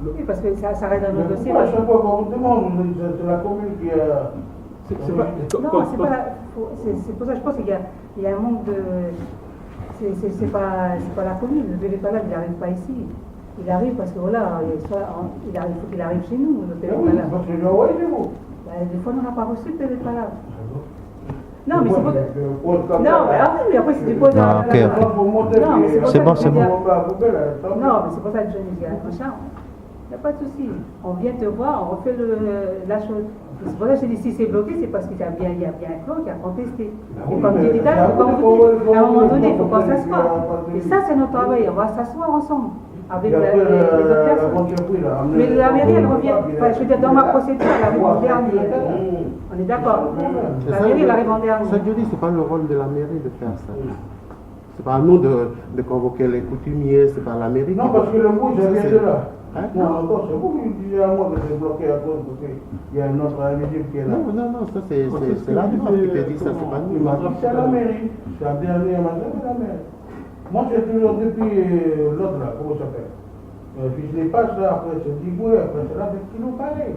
Oui, parce que ça reste dans le dossier. À chaque fois qu'on vous demande, c'est la commune qui a... Non, c'est pour ça que je pense qu'il y a un manque de... C'est pas la commune, le bébé pas là, il n'arrive pas ici. Il arrive parce que voilà, il faut qu'il arrive chez nous, le bébé pas là. Parce que je l'ai envoyé chez vous. Des fois, on n'a pas reçu le bébé pas là. Non, mais c'est pas... Non, mais après, c'est du pose à... Ok. C'est bon. C'est bon. Non, mais c'est pour ça que je dis, machin, il n'y a pas de souci. On vient te voir, on refait la chose. C'est pour ça que je dis, si c'est bloqué, c'est parce qu'il y a bien un clan qui a contesté. Et comme tu dis là, comme vous dites, à un moment donné, il faut qu'on s'assoie. Et ça, c'est notre travail. On va s'asseoir ensemble. avec Et après, les autres la personnes. grande surprise, là, amener- Mais la mairie, elle revient. Enfin, je veux dire, dans ma procédure, elle arrive en dernier. On est d'accord. La mairie, elle arrive en dernier. Ça, je dis, c'est pas le rôle de la mairie de faire ça. C'est pas à nous de convoquer les coutumiers, c'est pas la mairie. Non, qui- parce que le bruit, ça vient de là. Hein? Non, encore, c'est vous qui disiez à moi que c'est bloqué à cause qu'il y a un autre invisible qui est là. Non, ça c'est la DRAF qui te dit ça, c'est pas nous. Il m'a dit c'est à la mairie. C'est un dernier matin, c'est la mairie. Moi, j'ai toujours, depuis l'autre là, comment ça s'appelle puis je les passe là, après c'est Digoué, après c'est là, des kilos pareil.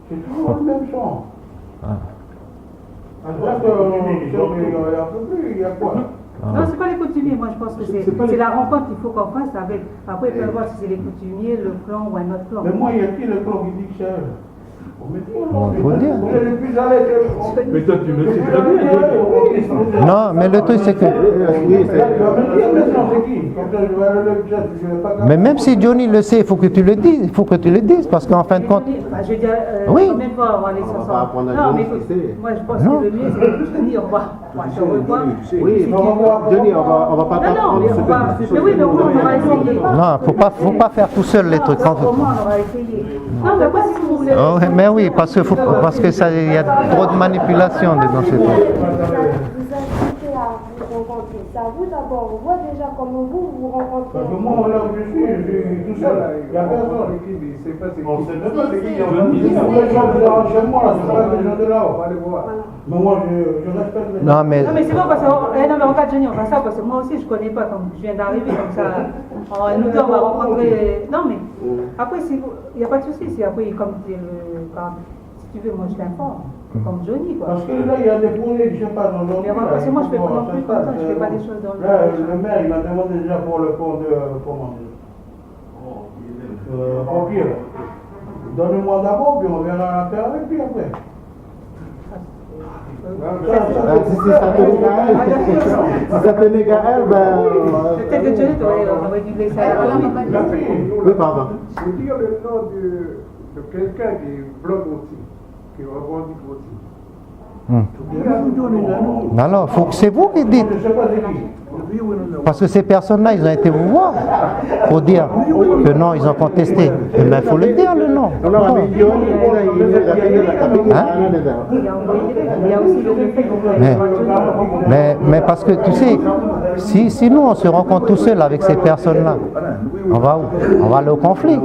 C'est toujours le même son. Alors que, il y a un peu plus, il y a quoi? Non, c'est pas les coutumiers. Moi, je pense que c'est la rencontre qu'il faut qu'on fasse avec. Après, il faut voir si c'est les coutumiers, le clan ou un autre clan. Mais moi, il y a qui le clan qui dit que c'est elle? On me dit, Faut le dire. on est le plus à l'aise. Mais toi, tu le sais très bien. Non, mais le truc c'est que... Mais même si Johnny le sait, il faut que tu le dises. Il faut que tu le dises parce qu'en fin de compte... Je veux dire, Oui. combien de fois on va aller On va pas apprendre à Non, Johnny mais ce qu'il sait. moi je pense Non. que le mieux c'est que Johnny, on va se revoir. Oui, Johnny, on va pas Non, t'apprendre mais ce on que va. tu sais. Mais oui, mais au moins on aura essayé. Non, faut pas faire tout seul les trucs. Au moins on aura essayé. Non, mais pas si vous voulez. Oh, mais oui, parce que ça, il y a trop de manipulation dedans ces trucs. Vous incitez à vous rencontrer. C'est à vous d'abord. On voit déjà comment vous vous rencontrez. Parce que moi, là où je suis tout seul. Il n'y a personne. C'est pas c'est On qui. sait même pas c'est qui. Johnny. Les gens qui sont chez moi, c'est pas des gens de là-haut. On va aller voir. Mais moi, je respecte les gens. Non, mais Non, mais c'est bon parce que. Non, mais regarde, Johnny, on va ça parce que moi aussi je connais pas, comme je viens d'arriver, comme ça. Nous deux, on va rencontrer. Non, mais après, il n'y a pas de souci. Si après, comme tu si tu veux, moi je t'informe. Comme Johnny, quoi. Parce que là, il y a des projets, je ne sais pas, dans l'autre. Mais parce que moi, je fais pas non plus comme ça, je fais pas des choses dans le- Là, le maire, il m'a demandé déjà pour le compte de. Comment dire Pompier. Donne-moi d'abord, puis on verra la faire avec, puis après. Si ça tenait qu'à elle, si ça tenait qu'à elle, Peut-être que Johnny, t'aurais dû laisser à la Oui, pardon. Vous dire le nom de quelqu'un qui bloque aussi, qui revendique aussi. alors, c'est vous qui dites. Je ne sais pas c'est qui. Parce que ces personnes-là, ils ont été vous voir pour dire que non, ils ont contesté. Mais il faut le dire, le nom. Non, mais il y a Il y a aussi le fait qu'on Mais parce que tu sais, si nous on se rencontre tout seul avec ces personnes-là, on va où? On va aller au conflit.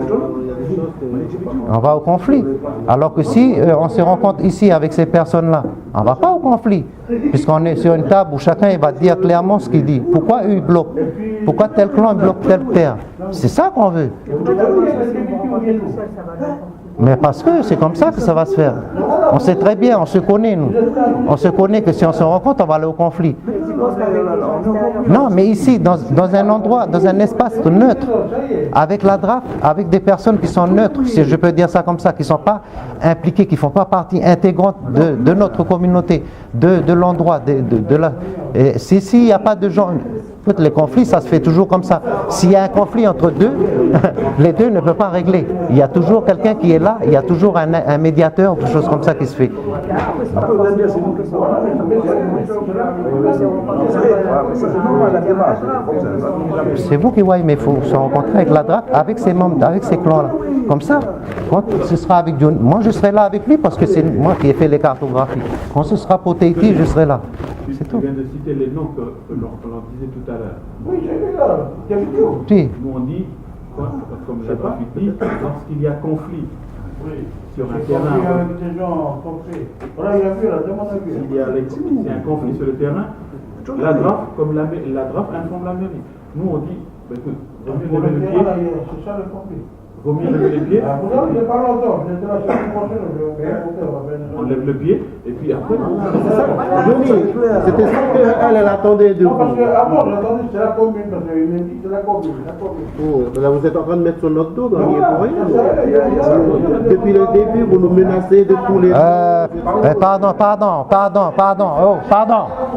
On va au conflit. Alors que si on se rencontre ici avec ces personnes-là, on ne va pas au conflit. Puisqu'on est sur une table où chacun il va dire clairement ce qu'il dit. Pourquoi eux ils bloquent? Pourquoi tel clan bloque telle terre? C'est ça qu'on veut. Mais parce que c'est comme ça que ça va se faire. On sait très bien, on se connaît nous. On se connaît que si on se rencontre, on va aller au conflit. Non, mais ici, dans un endroit, dans un espace neutre, avec la DRAF, avec des personnes qui sont neutres, si je peux dire ça comme ça, qui ne sont pas impliquées, qui ne font pas partie intégrante de notre communauté, de l'endroit, de la... Et s'il n'y a pas de gens... Les conflits, ça se fait toujours comme ça. S'il y a un conflit entre deux, les deux ne peuvent pas régler. Il y a toujours quelqu'un qui est là, il y a toujours un médiateur, quelque chose comme ça qui se fait. C'est vous qui voyez, mais il faut se rencontrer avec la DRAF, avec ses membres, avec ces clans-là. Comme ça, quand ce sera avec John, moi je serai là avec lui parce que c'est moi qui ai fait les cartographies. Quand ce sera pour Tahiti, je serai là. C'est tout. Tu viens de citer les noms que l'on disait tout à l'heure. Oui, j'ai vu là. T'as vu tout? Oui. Nous on dit, comme la graphique dit, lorsqu'il y a conflit sur un J'ai compris terrain, avec des gens compris. Voilà, il a vu là, demande à lui. s'il y a un conflit sur le terrain, la DRAF, comme la DRAF informe la mairie. Nous on dit, bah, écoute, vaut mieux Pour le lever le terrain, pied, là, c'est ça le conflit. vaut mieux lever les pieds, Ah, vous savez, j'ai pas longtemps, j'étais la semaine prochaine, je vais écouter, on va faire on lève le pied, et puis après, Johnny, c'était ça qu'elle attendait de Non, parce vous. que avant, j'attendais, c'est la commune, parce qu'il m'a dit, c'est la commune. Oh, là, vous êtes en train de mettre sur notre dos, donc il est pour rien. Voilà. Depuis le début, vous nous menacez de tous les...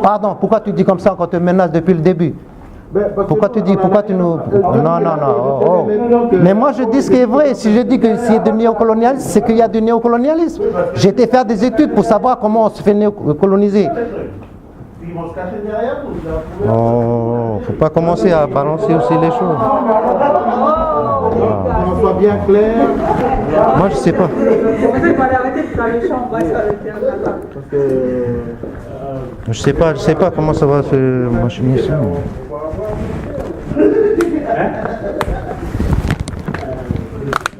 Pardon. Pourquoi tu dis comme ça quand on te menace depuis le début? Pourquoi tu nous... Non. Mais moi je dis ce qui est vrai. Si je dis que s'il y a du néocolonialisme, c'est qu'il y a du néocolonialisme. J'ai été faire des études pour savoir comment on se fait néocoloniser. Ils vont se cacher derrière vous. Oh, faut pas commencer à balancer aussi les choses. soit bien clair. Moi, je sais pas. Parce que Je sais pas comment ça va se machiner ça.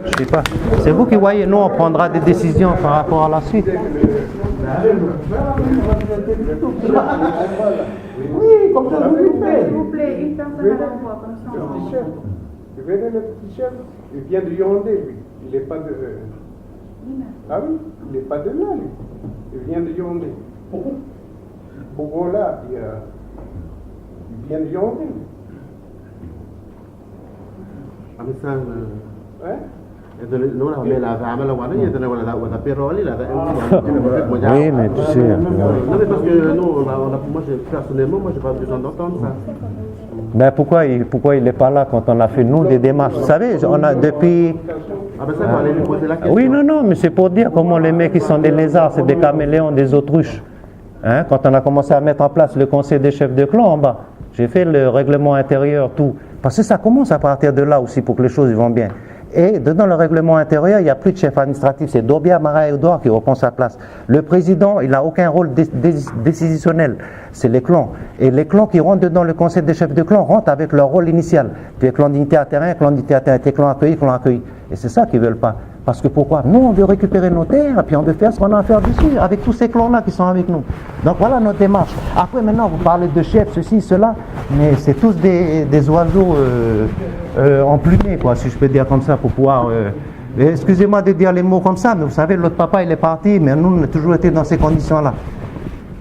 Je sais pas. C'est vous qui voyez, nous on prendra des décisions par rapport à la suite. Oui, comme ça, vous le faites. S'il vous plaît, une personne à la fois, comme ça. Le petit chef. Venez le petit chef. Il vient de Yaoundé, lui. Il n'est pas de. Ah oui, il n'est pas de là, lui. Il vient de Yaoundé. Bogo là, il vient de Yaoundé. lui. Hein? Oui, mais tu sais. Non, mais parce que nous, moi, personnellement, moi, j'ai pas besoin d'entendre ça. Ben pourquoi il n'est pas là quand on a fait nous des démarches? Vous savez, on a depuis. Ah ben ça, il faut aller lui poser la question. Oui, non, mais c'est pour dire comment les mecs qui sont des lézards, c'est des caméléons, des autruches. Hein? Quand on a commencé à mettre en place le conseil des chefs de clan en bas, j'ai fait le règlement intérieur, tout. Parce que ça commence à partir de là aussi pour que les choses vont bien. Et dans le règlement intérieur, il n'y a plus de chef administratif, c'est Dobia Mara Edouard qui reprend sa place. Le président, il n'a aucun rôle décisionnel, c'est les clans. Et les clans qui rentrent dans le conseil des chefs de clan rentrent avec leur rôle initial. Puis clan d'unité à terrain, clan accueilli. Et c'est ça qu'ils ne veulent pas. Parce que pourquoi? Nous, on veut récupérer nos terres, et puis on veut faire ce qu'on a à faire dessus, avec tous ces clans-là qui sont avec nous. Donc voilà notre démarche. Après, maintenant, vous parlez de chefs, ceci, cela, mais c'est tous des oiseaux emplumés, quoi, si je peux dire comme ça, pour pouvoir... excusez-moi de dire les mots comme ça, mais vous savez, l'autre papa, il est parti, mais nous, on a toujours été dans ces conditions-là.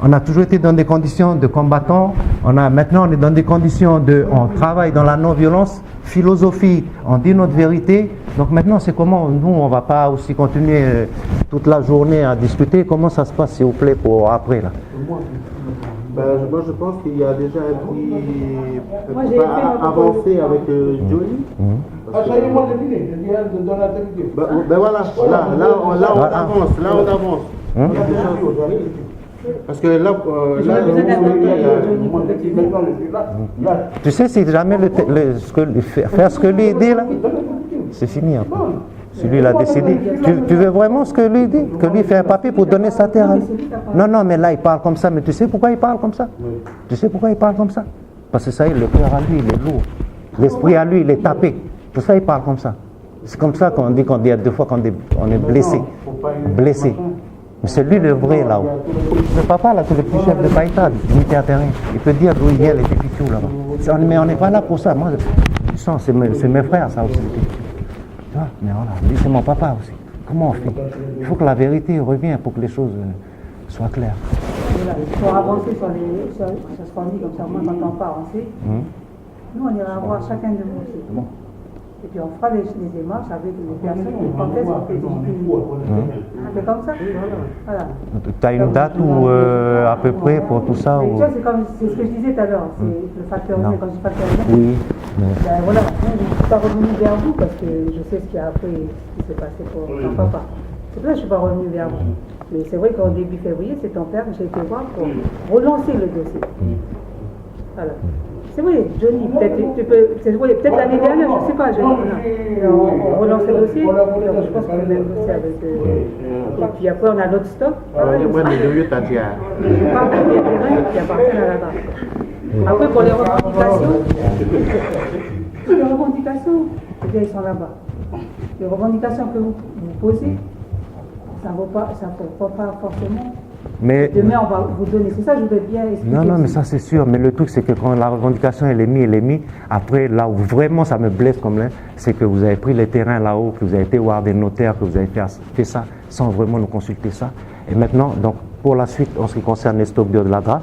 On a toujours été dans des conditions de combattants. Maintenant, on est dans des conditions de... On travaille dans la non-violence, philosophie, on dit notre vérité. Donc maintenant, c'est comment? Nous, on ne va pas aussi continuer toute la journée à discuter. Comment ça se passe, s'il vous plaît, pour après, là? Moi, je pense qu'il y a déjà un petit pas avancé avec Johnny. Ah, ça y est, moi, j'ai fini. Je viens de donner la télé. Ben voilà, là, on avance. Il y a des choses. Parce que là, tu sais, si jamais faire ce que lui dit, là, c'est fini après. Si lui, il a décidé. Tu veux vraiment ce que lui dit? Que lui fait un papier pour donner sa terre à lui? Non, mais là, il parle comme ça. Mais tu sais pourquoi il parle comme ça? Tu sais pourquoi il parle comme ça? Parce que ça y est, le cœur à lui, il est lourd. L'esprit à lui, il est tapé. Pour ça, il parle comme ça. C'est comme ça qu'on dit des fois qu'on est blessé. Blessé. Mais c'est lui le vrai là-haut. Le papa, là, c'est le petit chef de Païta, d'unité à terrain. Il peut dire d'où il vient les Pipitou là-bas. Mais on n'est pas là pour ça. Moi, tu sens, c'est mes frères, ça aussi. Tu vois, mais voilà, lui, c'est mon papa aussi. Comment on fait? Il faut que la vérité revienne pour que les choses soient claires. Voilà, pour avancer sur ce qu'on dit comme ça, moi, quand on part, on sait. Nous, on ira voir chacun de nous aussi. Et puis on fera les démarches avec les personnes qui contestent qu'on fait des c'est comme ça. Voilà. Tu as une date ou à peu près pour tout ça ou... C'est ce que je disais tout à l'heure, c'est le facteur humain. Quand je dis facteur humain, oui, ben voilà, je ne suis pas revenu vers vous parce que je sais ce qui s'est passé pour ton papa. C'est pour ça que je ne suis pas revenu vers vous. Mais c'est vrai qu'en début février, c'est ton père que j'ai été voir pour relancer le dossier. Voilà. C'est vrai, Johnny, peut-être l'année dernière, je ne sais pas, on relance le dossier, je pense qu'on a le dossier avec... et puis après, on a l'autre stock. Je parle des terrains qui appartiennent à la banque. Après, pour les revendications, eh bien, ils sont là-bas. Les revendications que vous posez, ça ne vaut pas forcément... Mais, demain, on va vous donner. C'est ça que je voudrais bien expliquer. Non, mais ça c'est sûr. Mais le truc, c'est que quand la revendication elle est mise, après, là où vraiment ça me blesse comme là, c'est que vous avez pris les terrains là-haut, que vous avez été voir des notaires, que vous avez fait ça sans vraiment nous consulter ça. Et maintenant, donc, pour la suite, en ce qui concerne les stocks de la DRA,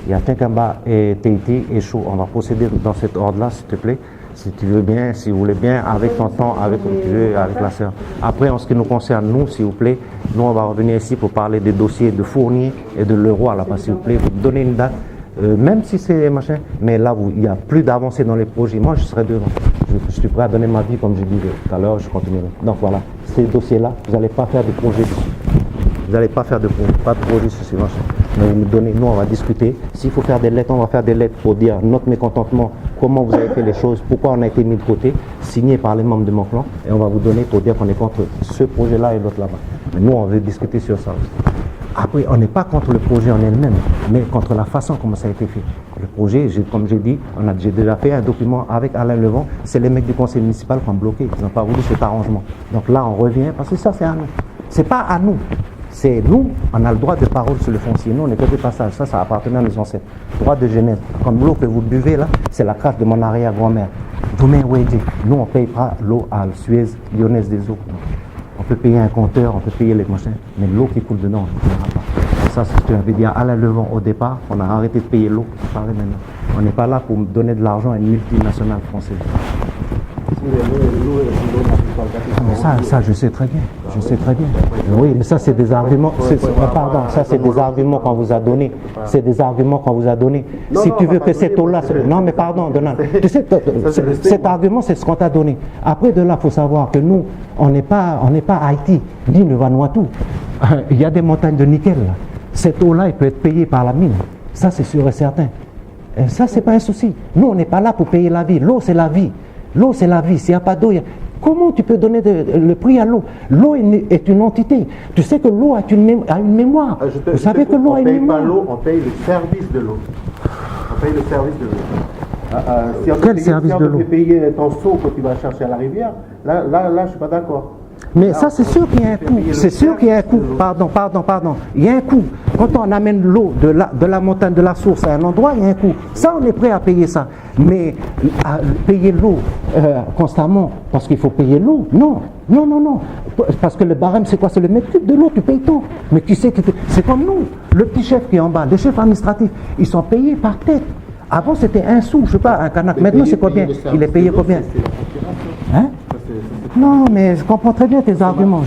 il y a Tinkamba et Teiti et Chou. On va procéder dans cet ordre-là, s'il te plaît. Si tu veux bien, si vous voulez bien, avec ton temps, avec comme tu veux, avec la sœur. Après, en ce qui nous concerne, nous, s'il vous plaît, nous, on va revenir ici pour parler des dossiers de Fournier et de Leroy, là-bas, s'il vous plaît. Vous donnez une date, même si c'est machin, mais là, il n'y a plus d'avancée dans les projets. Moi, je serai devant. Je suis prêt à donner ma vie, comme je disais tout à l'heure, je continuerai. Donc voilà, ces dossiers-là, vous n'allez pas faire de projet. Vous n'allez pas faire de projet, pas de projet sur ces machins. mais vous nous donnez, nous on va discuter. S'il faut faire des lettres, on va faire des lettres pour dire notre mécontentement, comment vous avez fait les choses, pourquoi on a été mis de côté, signé par les membres de mon clan, et on va vous donner pour dire qu'on est contre ce projet-là et l'autre là-bas. Mais nous on veut discuter sur ça aussi. Après, on n'est pas contre le projet en elle-même, mais contre la façon comment ça a été fait. Le projet, comme j'ai dit, j'ai déjà fait un document avec Alain Levent, c'est les mecs du conseil municipal qui ont bloqué, ils n'ont pas voulu cet arrangement. Donc là, on revient, parce que ça, c'est à nous. C'est pas à nous, c'est nous, on a le droit de parole sur le foncier. Nous, on n'est que des passages, ça appartenait à nos ancêtres. Droit de Genève. Comme l'eau que vous buvez là, c'est la crache de mon arrière-grand-mère. Domaine Ouédé. Nous, on ne paye pas l'eau à Suez, Lyonnaise des eaux. On peut payer un compteur, on peut payer les machins, mais l'eau qui coule dedans, on ne paiera pas. Ça, c'est ce que j'avais dit à Alain Levent au départ. On a arrêté de payer l'eau. Pareil maintenant. On n'est pas là pour donner de l'argent à une multinationale française. Ça, je sais très bien. Je sais très bien. Oui, mais ça, c'est des arguments. Pardon, ça, c'est des arguments qu'on vous a donnés. C'est des arguments qu'on vous a donnés. Si tu veux que cette eau-là. Non, mais pardon, Donald. Tu sais, cet argument, c'est ce qu'on t'a donné. Après, de là, il faut savoir que nous, on n'est pas Haïti, ni le Vanuatu. Il y a des montagnes de nickel, là. Cette eau-là, elle peut être payée par la mine. Ça, c'est sûr et certain. Et ça, c'est pas un souci. Nous, on n'est pas là pour payer la vie. L'eau, c'est la vie. L'eau, c'est la vie. S'il n'y a pas d'eau, comment tu peux donner le prix à l'eau? L'eau est une entité. Tu sais que l'eau a une mémoire. Vous savez que l'eau a une mémoire. On paye le service de l'eau. On paye le service de l'eau. Quel service de l'eau? Si on te fait payer ton seau que tu vas chercher à la rivière, là je ne suis pas d'accord. Mais ça, c'est sûr qu'il y a un coût. C'est sûr qu'il y a un coût. Pardon. Il y a un coût. Quand on amène l'eau de la montagne, de la source à un endroit, il y a un coût. Ça, on est prêt à payer ça. Mais payer l'eau constamment, parce qu'il faut payer l'eau, non. Parce que le barème, c'est quoi? C'est le mètre cube de l'eau, tu payes tout. Mais tu sais que c'est comme nous. Le petit chef qui est en bas, les chefs administratifs, ils sont payés par tête. Avant, c'était un sou, je ne sais pas, un canac. Maintenant, c'est combien? Il est payé combien? Hein? Non, mais je comprends très bien tes arguments.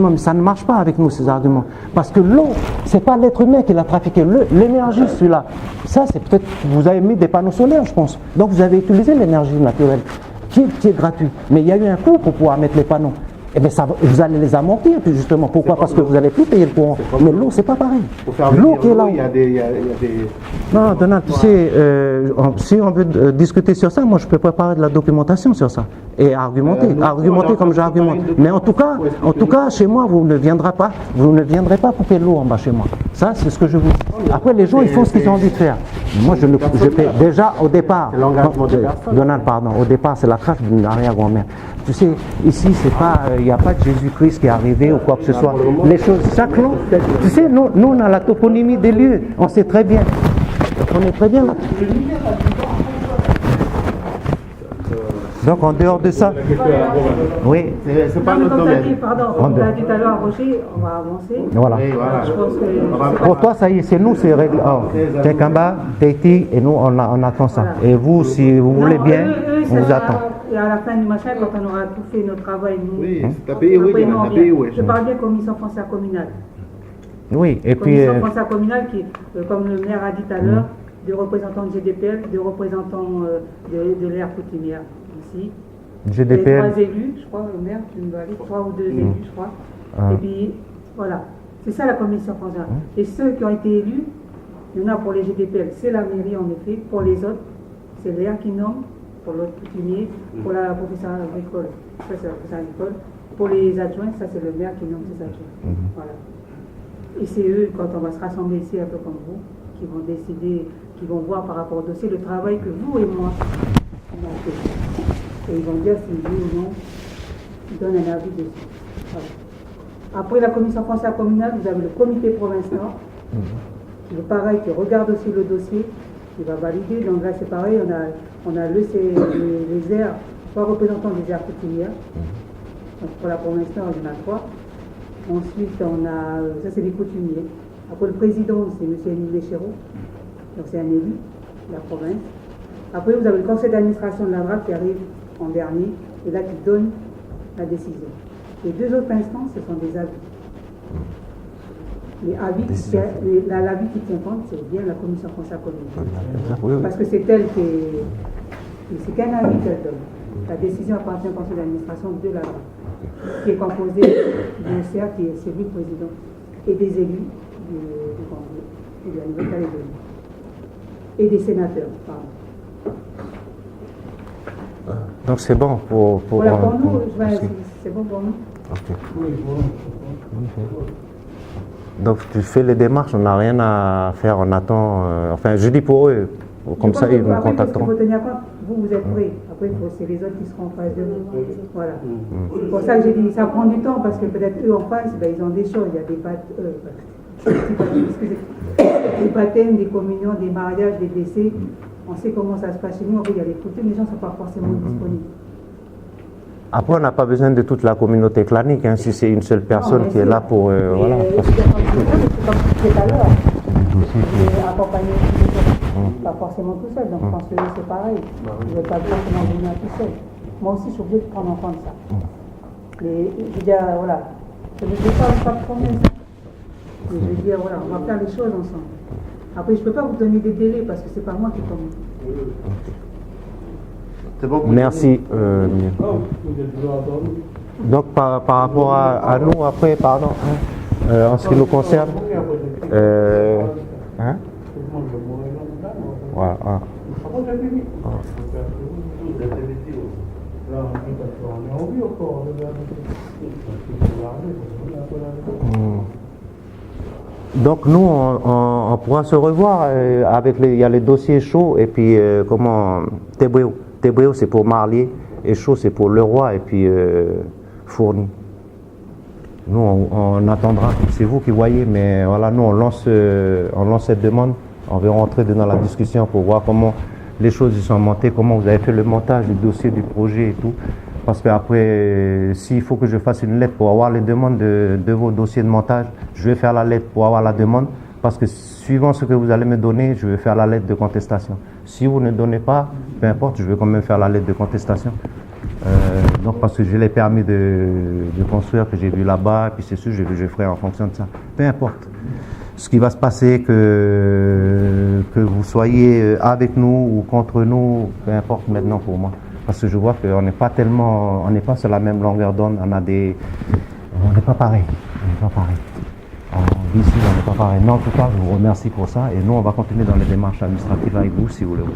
Mais ça ne marche pas avec nous, ces arguments. Parce que l'eau, ce n'est pas l'être humain qui l'a trafiqué. L'énergie, celui-là, ça, c'est peut-être. Vous avez mis des panneaux solaires, je pense. Donc, vous avez utilisé l'énergie naturelle, qui est gratuite. Mais il y a eu un coût pour pouvoir mettre les panneaux. Eh bien, vous allez les amortir, puis justement. Pourquoi? Parce que vous n'allez plus payer le courant. Mais l'eau, c'est pas pareil. L'eau qui est là. Il y a des... Non, Donald, tu sais, si on veut discuter sur ça, moi, je peux préparer de la documentation sur ça. Et argumenter comme j'argumente. Mais en tout cas, chez moi, vous ne viendrez pas pour payer l'eau en bas chez moi. Ça, c'est ce que je vous dis. Après, les gens, ils font ce qu'ils ont envie de faire. Moi, je paie. Déjà, au départ, Donald, pardon, au départ, c'est la crache d'une arrière-grand-mère. Tu sais, ici, il n'y a pas de Jésus-Christ qui est arrivé ou quoi que ce soit. Les choses, chaque nom, tu sais, nous, on a la toponymie des lieux. On sait très bien. On est très bien là. Donc en dehors de ça, oui, c'est pas notre domaine. On a dit tout à l'heure, Roger, on va avancer. Voilà. Je pense que pour toi, ça y est, c'est nous, c'est réglé. Tekamba, Tahiti, et nous, on attend ça. Et vous, si vous voulez bien, on vous attend. Et à la fin du machin, quand on aura tout fait notre travail, nous. Oui, t'as payé, oui, t'as payé, oui. Je parle bien commission foncière communale. Oui, et puis. Commission foncière communale qui, comme le maire a dit tout à l'heure, des représentants de GDPL, des représentants de l'aire coutumière ici. GDPL. Les 3 élus, je crois, le maire, tu me dois aller, 3 ou 2 élus, je crois. Et puis, voilà. C'est ça la commission foncière. Et ceux qui ont été élus, il y en a pour les GDPL, c'est la mairie en effet. Pour les autres, c'est l'aire qui nomme. Pour l'autre coutumier, pour la professeure agricole, ça c'est la professeure agricole. Pour les adjoints, ça c'est le maire qui nomme ses adjoints. Voilà. Et c'est eux, quand on va se rassembler ici, un peu comme vous, qui vont décider, qui vont voir par rapport au dossier le travail que vous et moi on a fait. Et ils vont dire si oui ou non, ils donnent un avis dessus. Voilà. Après la commission foncière communale, vous avez le comité provincial, qui est pareil, qui regarde aussi le dossier, qui va valider. Donc là c'est pareil, on a les aires, 3 représentants des aires coutumières. Donc pour la province Nord, il y en a 3. Ensuite, on a, ça c'est les coutumiers. Après le président, c'est M. Émile Léchéreau, donc c'est un élu de la province. Après, vous avez le conseil d'administration de la DRAC qui arrive en dernier, et là qui donne la décision. Les 2 autres instances, ce sont des avis. Les avis, l'avis qui tient compte, c'est bien la commission foncière communale. Parce que c'est elle qui est. C'est qu'un avis qu'elle donne. La décision appartient au conseil d'administration de la DRAC, qui est composé d'un CA, qui est celui le président, et des élus de la Nouvelle-Calédonie. Et des sénateurs, pardon. Donc c'est bon pour Voilà, pour nous, parce que- c'est bon pour nous. ok. Donc tu fais les démarches, on n'a rien à faire, on attend. Enfin, je dis pour eux, comme ça ils me contacteront. Il faut tenir compte, vous êtes prêts. Après, c'est les autres qui seront en face de vous. Voilà. C'est pour ça que j'ai dit, ça prend du temps parce que peut-être eux en face, ben, ils ont des choses. Il y a des des baptêmes, des communions, des mariages, des décès. On sait comment ça se passe chez nous. Après, il y a les coutumes, les gens ne sont pas forcément disponibles. Après, on n'a pas besoin de toute la communauté clanique, hein, si c'est une seule personne Non, qui est là pour. Voilà. Comme tout à l'heure, j'ai accompagné pas forcément tout seul, donc je pense que c'est pareil. Je ne vais pas forcément venir tout seul. Moi aussi, je suis obligée de prendre en compte ça. Mais je veux dire, voilà, je ne veux pas prendre ça. Mais je veux dire, voilà, on va faire les choses ensemble. Après, je ne peux pas vous donner des délais parce que c'est pas moi qui commande. C'est bon pour Merci. Donc par rapport à nous, après, pardon, en ce qui nous concerne, hein? Voilà. Donc nous, on pourra se revoir avec il y a les dossiers chauds et puis comment Tebréo. Tebréo c'est pour Marlier et chaud c'est pour Leroy et puis Fourni. Nous on attendra, c'est vous qui voyez, mais voilà, nous on lance cette demande, on va rentrer dans la discussion pour voir comment les choses y sont montées, comment vous avez fait le montage du dossier du projet et tout. Parce qu'après, s'il faut que je fasse une lettre pour avoir les demandes de vos dossiers de montage, je vais faire la lettre pour avoir la demande. Parce que suivant ce que vous allez me donner, je vais faire la lettre de contestation. Si vous ne donnez pas, peu importe, je vais quand même faire la lettre de contestation. Donc parce que j'ai les permis de construire que j'ai vu là-bas, et puis c'est sûr, je ferai en fonction de ça. Peu importe. Ce qui va se passer, que vous soyez avec nous ou contre nous, peu importe maintenant pour moi. Parce que je vois qu'on n'est pas tellement, on n'est pas sur la même longueur d'onde, on n'est pas pareil, On vit ici, on n'est pas pareil. Mais en tout cas, je vous remercie pour ça et nous, on va continuer dans les démarches administratives avec vous si vous le voulez.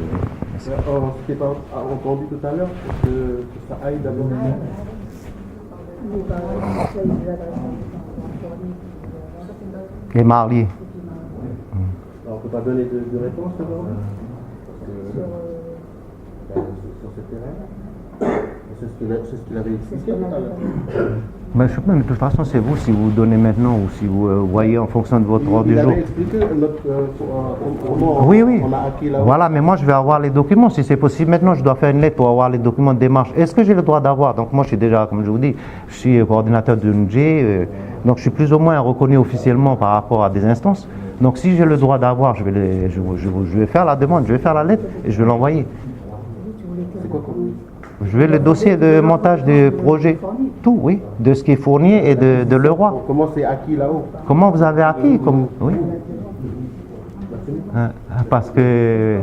Merci. Ce qui n'est pas entendu tout à l'heure, que ça aille d'abord. Et Marlier. Alors, on ne peut pas donner de réponse aujourd'hui sur ce terrain. C'est ce qu'il avait expliqué tout à l'heure. Mais je sais pas, mais de toute façon, c'est vous si vous donnez maintenant ou si vous voyez en fonction de votre ordre du jour. Il avait expliqué comment Oui, oui. on a acquis là. Voilà, mais moi je vais avoir les documents si c'est possible. Maintenant, je dois faire une lettre pour avoir les documents de démarche. Est-ce que j'ai le droit d'avoir? Donc moi, je suis déjà, comme je vous dis, je suis coordinateur d'une G, donc je suis plus ou moins reconnu officiellement par rapport à des instances. Donc si j'ai le droit d'avoir, je vais faire la demande, je vais faire la lettre et je vais l'envoyer. C'est quoi Je vais le dossier de montage du projet, tout, oui, de ce qui est fourni et de Leroy. Comment c'est acquis là-haut? Comment vous avez acquis oui. Parce que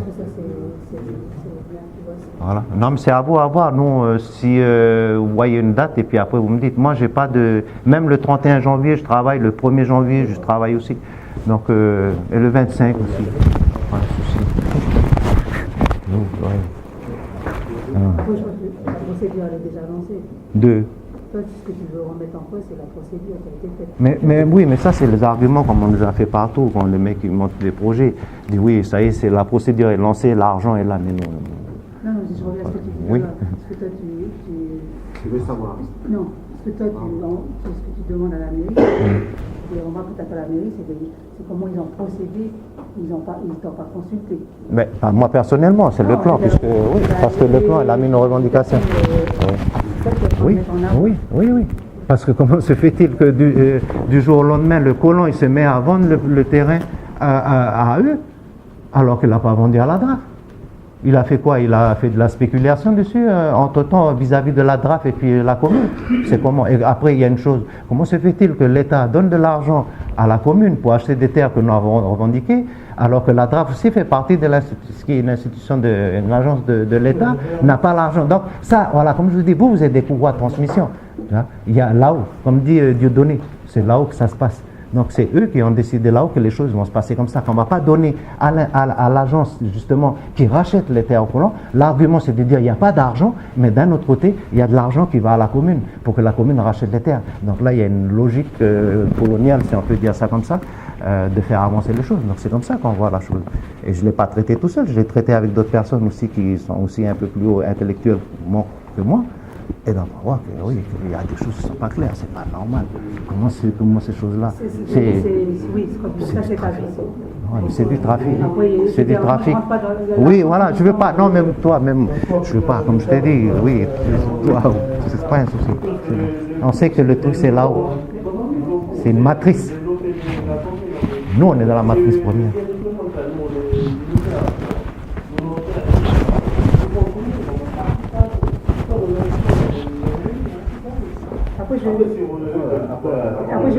voilà. Non, mais c'est à vous à voir. Nous, si vous voyez une date et puis après vous me dites, moi j'ai pas de, même le 31 janvier je travaille, le 1er janvier je travaille aussi, donc et le 25 aussi. Pas de souci. Ouais. La procédure elle est déjà lancée. Deux. Toi, ce que tu veux remettre en cause, c'est la procédure qui a été faite. Mais oui, mais ça c'est les arguments comme on nous a fait partout quand les mecs ils montent des projets. Ils disent oui, ça y est, c'est la procédure est lancée, l'argent est là, mais non. Non, je reviens à ce que tu dis. Oui. Parce que toi, Je veux savoir. Non, ce que toi, ce que tu demandes à la mairie, et on va peut-être à la mairie, c'est comment ils ont procédé, ils t'ont pas consulté. Mais pas moi personnellement, c'est le plan, puisque oui, parce que le plan il a mis une revendication. Oui, oui, oui, oui. Parce que comment se fait-il que du jour au lendemain, le colon il se met à vendre le terrain à eux, alors qu'il n'a pas vendu à la DRAF? Il a fait quoi? Il a fait de la spéculation dessus, entre-temps, vis-à-vis de la DRAF et puis la commune. C'est comment? Et après, il y a une chose. Comment se fait-il que l'État donne de l'argent à la commune pour acheter des terres que nous avons revendiquées, alors que la DRAF aussi fait partie de ce qui est une institution, une agence de l'État, n'a pas l'argent. Donc ça, voilà, comme je vous dis, vous êtes des pouvoirs de transmission. Il y a là-haut, comme dit Dieudonné, c'est là-haut que ça se passe. Donc c'est eux qui ont décidé là-haut que les choses vont se passer comme ça, qu'on ne va pas donner à l'agence justement qui rachète les terres aux colons. L'argument c'est de dire il n'y a pas d'argent, mais d'un autre côté, il y a de l'argent qui va à la commune pour que la commune rachète les terres. Donc là, il y a une logique coloniale, si on peut dire ça comme ça, de faire avancer les choses. Donc c'est comme ça qu'on voit la chose. Et je ne l'ai pas traité tout seul, je l'ai traité avec d'autres personnes aussi qui sont aussi un peu plus haut intellectuellement que moi. Et donc on voit que oui, il y a des choses qui ne sont pas claires, c'est pas normal. Comment ces choses-là c'est du trafic. C'est du trafic. Oui, voilà, je veux pas, non, même toi, même, je veux pas, comme je t'ai dit, oui, toi, c'est pas un souci. On sait que le truc c'est là-haut. C'est une matrice. Nous, on est dans la matrice première. Après, je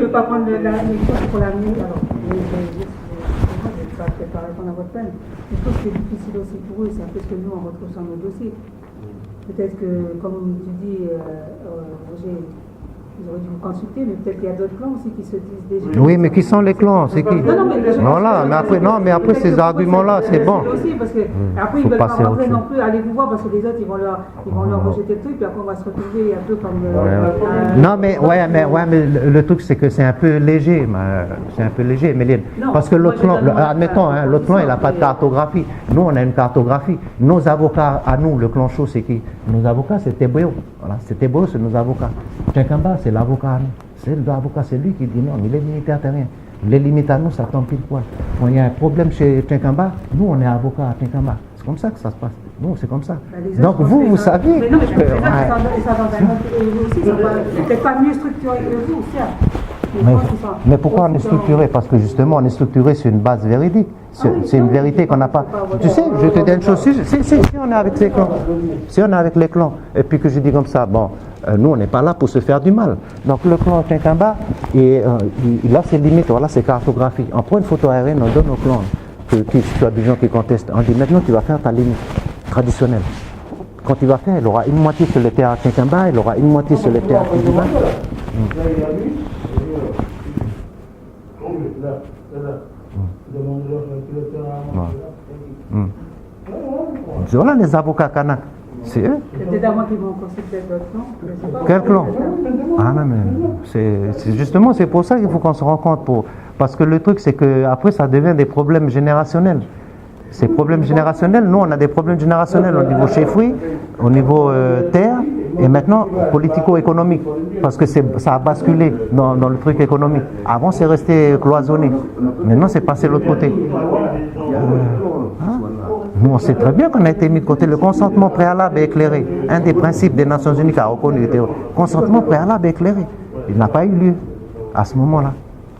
ne veux pas prendre la chose pour l'avenir. Alors, je ne vais pas répondre à votre peine. Je trouve que c'est difficile aussi pour eux, c'est un peu ce que nous, on retrouve sur nos dossiers. Peut-être que, comme tu dis, Roger, ils auraient dû vous consulter, mais peut-être qu'il y a d'autres clans aussi qui se disent déjà. Oui, mais qui sont les clans? C'est qui? Mais après ces arguments-là, c'est bon. Aussi parce que après, ils ne veulent pas rentrer non plus, allez vous voir, parce que les autres, ils vont leur rejeter le truc, puis après, on va se retrouver un peu comme. Non, mais le truc, c'est que c'est un peu léger, Méline. Parce que l'autre clan, admettons, l'autre clan, il n'a pas de cartographie. Nous, on a une cartographie. Nos avocats, à nous, le clan chaud, c'est qui? Nos avocats, c'est Teboyo. Voilà, c'est Teboyo, c'est nos avocats. Tchinkamba, c'est l'avocat à nous. C'est l'avocat, c'est lui qui dit non, mais les militaires terriens. Les limites à nous, ça tombe pile poil. Quand il y a un problème chez Tchinkamba, nous, on est avocat à Tchinkamba. C'est comme ça que ça se passe. Nous, c'est comme ça. Donc vous savez. Mais non, mais je pense que ça dans un autre. Et vous aussi, c'est peut-être pas mieux structuré que vous, certes. Mais pourquoi on est structuré? Parce que justement, on est structuré sur une base véridique. C'est une vérité qu'on n'a pas. Tu sais, je te dis une chose, si on est avec les clans, si on est avec les clans, et puis que je dis comme ça, bon, nous on n'est pas là pour se faire du mal. Donc le clan Tchinkamba, il a ses limites, voilà ses cartographies. On prend une photo aérienne, on donne au clan, tu as des gens qui contestent, on dit maintenant tu vas faire ta limite traditionnelle. Quand il va faire, il aura une moitié sur les terres à Tchinkamba, il aura une moitié sur les terres à Tchinkamba. Voilà les avocats kanak, c'est eux. C'est à moi qui vont consulter d'autres clans. Quel clan? Ah non, mais c'est pour ça qu'il faut qu'on se rende compte. Parce que le truc, c'est que après ça devient des problèmes générationnels. Ces problèmes générationnels, nous on a des problèmes générationnels au niveau chefferie, au niveau terre, et maintenant politico-économique, parce que ça a basculé dans le truc économique. Avant c'est resté cloisonné, maintenant c'est passé de l'autre côté. Nous on sait très bien qu'on a été mis de côté. Le consentement préalable et éclairé, un des principes des Nations Unies qui a reconnu le consentement préalable et éclairé, il n'a pas eu lieu à ce moment-là.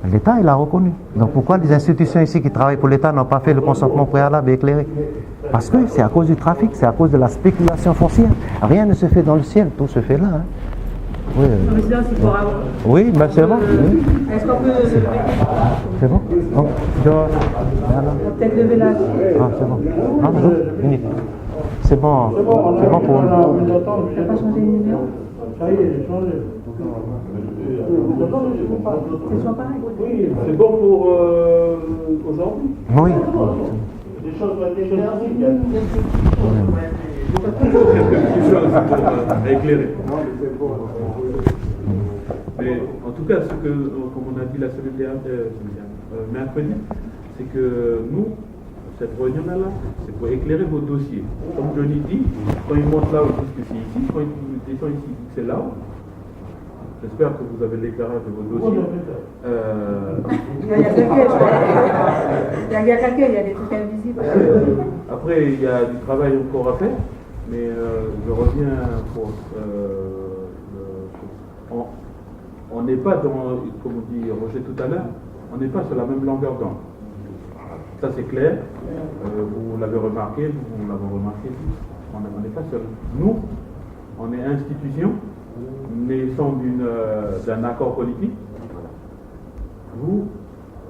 L'État, il a reconnu. Donc pourquoi les institutions ici qui travaillent pour l'État n'ont pas fait le consentement préalable et éclairé? Parce que c'est à cause du trafic, c'est à cause de la spéculation foncière. Rien ne se fait dans le ciel, tout se fait là. Oui, oui, ben c'est bon. Oui. Est-ce qu'on peut. C'est bon? Oh, on va peut-être lever la. Ah, c'est bon. Ah, unique. C'est bon pour nous. Tu n'as pas changé le numéro? Ça y est, j'ai changé. C'est toujours pareil? Oui, c'est bon pour aujourd'hui. Oui. Des choses à éclairer. Mais en tout cas, ce que, comme on a dit la semaine mercredi, c'est que nous, cette réunion-là, c'est pour éclairer vos dossiers. Comme Johnny dit, quand ils montent là, ils disent que c'est ici, quand ils descendent ici, c'est là. J'espère que vous avez l'éclairage de vos dossiers. Il y a quelqu'un, il y a des trucs invisibles. Après, il y a du travail encore à faire, mais je reviens pour. On n'est pas dans, comme on dit Roger tout à l'heure, on n'est pas sur la même longueur d'onde. Ça c'est clair, vous l'avez remarqué, vous l'avez remarqué tous. On n'est pas sur. Nous, on est institution. Naissant d'un accord politique. Vous,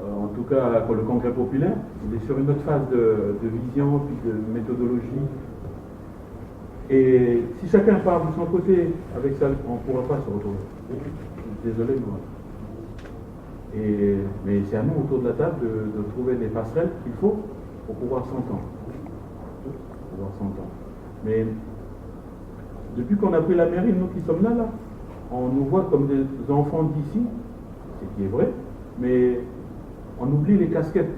en tout cas pour le Congrès populaire, il est sur une autre phase de vision puis de méthodologie. Et si chacun part de son côté avec ça, on ne pourra pas se retrouver. Désolé, moi. Mais c'est à nous, autour de la table, de trouver les passerelles qu'il faut pour pouvoir s'entendre. Mais depuis qu'on a pris la mairie, nous qui sommes là, on nous voit comme des enfants d'ici, ce qui est vrai, mais on oublie les casquettes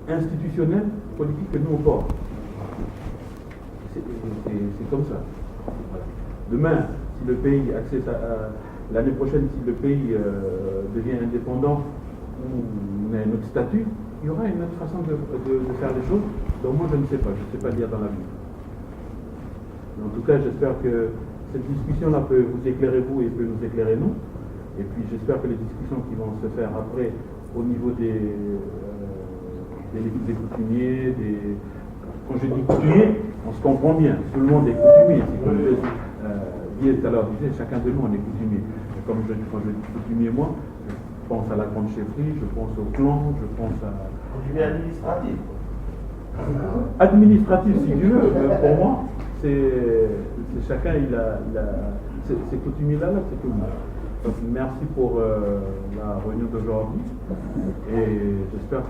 institutionnelles, politiques que nous on porte. C'est comme ça. Voilà. Demain, si le pays accède l'année prochaine, si le pays devient indépendant ou on a un autre statut, il y aura une autre façon de faire les choses. Donc moi je ne sais pas lire dans l'avenir. En tout cas, j'espère que cette discussion-là peut vous éclairer vous et peut nous éclairer nous. Et puis j'espère que les discussions qui vont se faire après au niveau des coutumiers, quand je dis coutumiers, on se comprend bien, tout le monde est coutumier. C'est comme Guy tout à l'heure disait, chacun de nous on est coutumier. Et quand je dis coutumier, moi, je pense à la grande chefferie, je pense au clan, je pense à... Coutumier administratif. Administratif, si tu veux, pour moi, c'est chacun, c'est coutumier là, c'est tout le monde. Donc, merci pour la réunion d'aujourd'hui et j'espère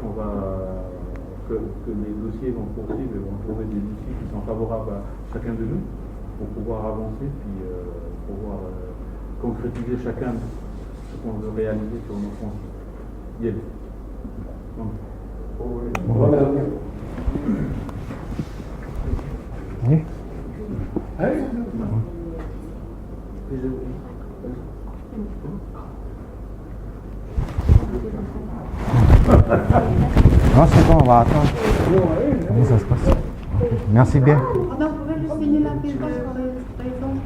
que les dossiers vont poursuivre et vont trouver des issues qui sont favorables à chacun de nous pour pouvoir avancer puis pouvoir concrétiser chacun ce qu'on veut réaliser sur nos fonds. Yes. Donc, Oui. Non, c'est bon, on va attendre. Comment ça se passe? Merci bien. Vous pouvez juste signer la pièce de présence.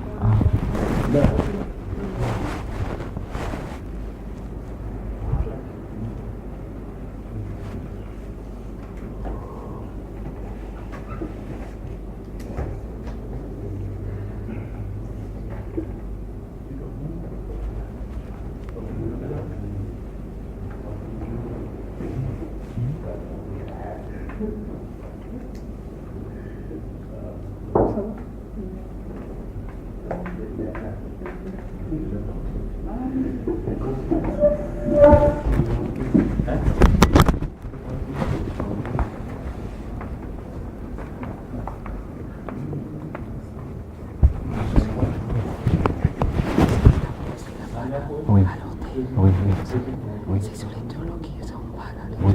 Oui. Oui, oui. Oui.